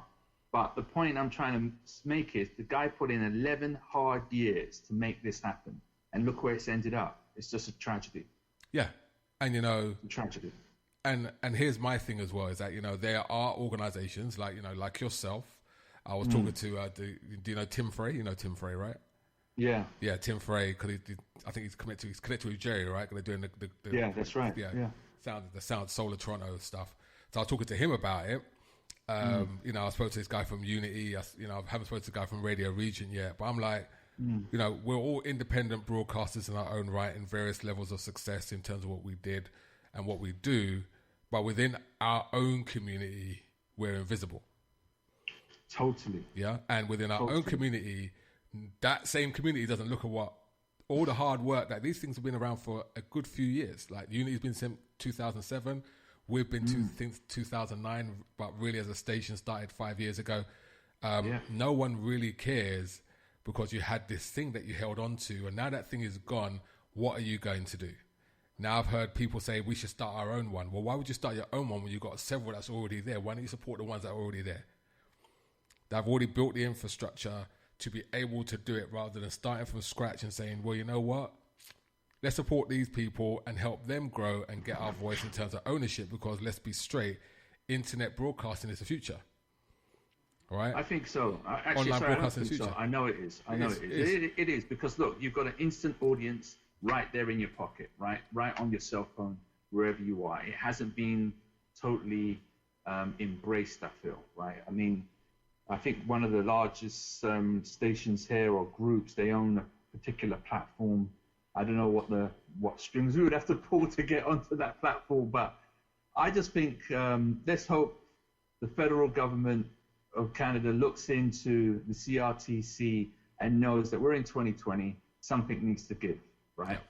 but the point I'm trying to make is the guy put in 11 hard years to make this happen, and look where it's ended up. It's just a tragedy. Yeah, and tragedy. And here's my thing as well, is that there are organizations like yourself. I was talking to do you know Tim Frey? You know Tim Frey, right? Yeah. Yeah, Tim Frey, because I think he's connected with Jerry, right? They're doing the yeah, that's right. Yeah. Sound Solar Toronto stuff. So I was talking to him about it. I spoke to this guy from Unity. I haven't spoken to the guy from Radio Region yet, but I'm like, we're all independent broadcasters in our own right in various levels of success in terms of what we did and what we do, but within our own community, we're invisible. Totally. Yeah, and within our own community, that same community doesn't look at what all the hard work that these things have been around for a good few years. Like Unity's been since 2007. We've been since 2009, but really as a station started 5 years ago. No one really cares because you had this thing that you held on to, and now that thing is gone, what are you going to do? Now I've heard people say we should start our own one. Well, why would you start your own one when you've got several that's already there? Why don't you support the ones that are already there? They've already built the infrastructure to be able to do it, rather than starting from scratch and saying, well, you know what? Let's support these people and help them grow and get our voice in terms of ownership, because let's be straight, internet broadcasting is the future. All right? I think so. Online broadcasting is the future. So. I know it is. It is, because look, you've got an instant audience right there in your pocket, right on your cell phone, wherever you are. It hasn't been totally embraced, I feel, right? I mean, I think one of the largest stations here, or groups, they own a particular platform. I don't know what strings we would have to pull to get onto that platform, but I just think let's hope the federal government of Canada looks into the CRTC and knows that we're in 2020, something needs to give, right?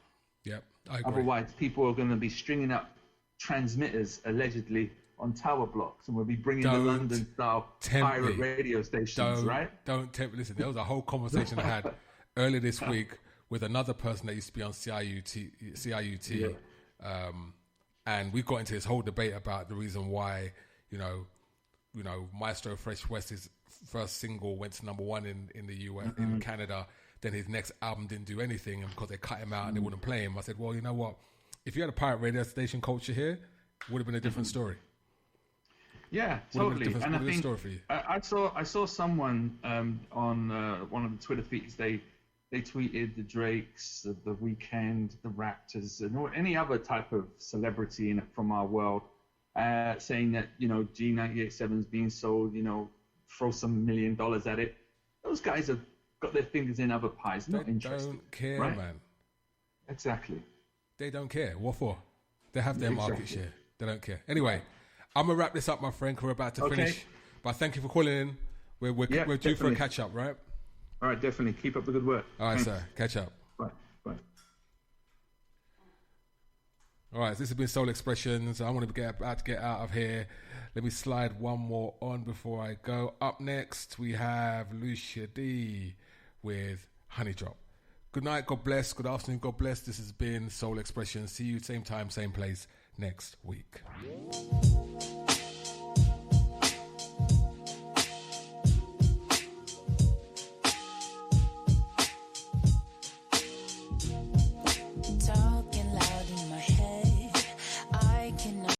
Yep. I agree. Otherwise, people are going to be stringing up transmitters, allegedly, on tower blocks, and we'll be bringing the London-style pirate radio stations, right? Don't tempt me. Listen, there was a whole conversation I had earlier this week with another person that used to be on CIUT, and we got into this whole debate about the reason why, Maestro Fresh West's first single went to #1 in the US, in Canada. Then his next album didn't do anything, and because they cut him out and they wouldn't play him, I said, well, you know what? If you had a pirate radio station culture here, it would have been a different story. Yeah, totally. And I think I saw someone on one of the Twitter feeds. They tweeted the Drakes, the Weeknd, the Raptors, and any other type of celebrity from our world, saying that G98.7 is being sold. Throw some $1 million at it. Those guys have got their fingers in other pies. Not interested. They don't care, right? Man. Exactly. They don't care. What for? They have their market share. They don't care. Anyway, I'm going to wrap this up, my friend, because we're about to finish. But thank you for calling in. We're due for a catch-up, right? All right, definitely. Keep up the good work. All right, sir. Catch up. Bye. All right, so this has been Soul Expressions. I want to get out of here. Let me slide one more on before I go. Up next, we have Lucia D with Honey Drop. Good night, God bless. Good afternoon, God bless. This has been Soul Expressions. See you same time, same place next week.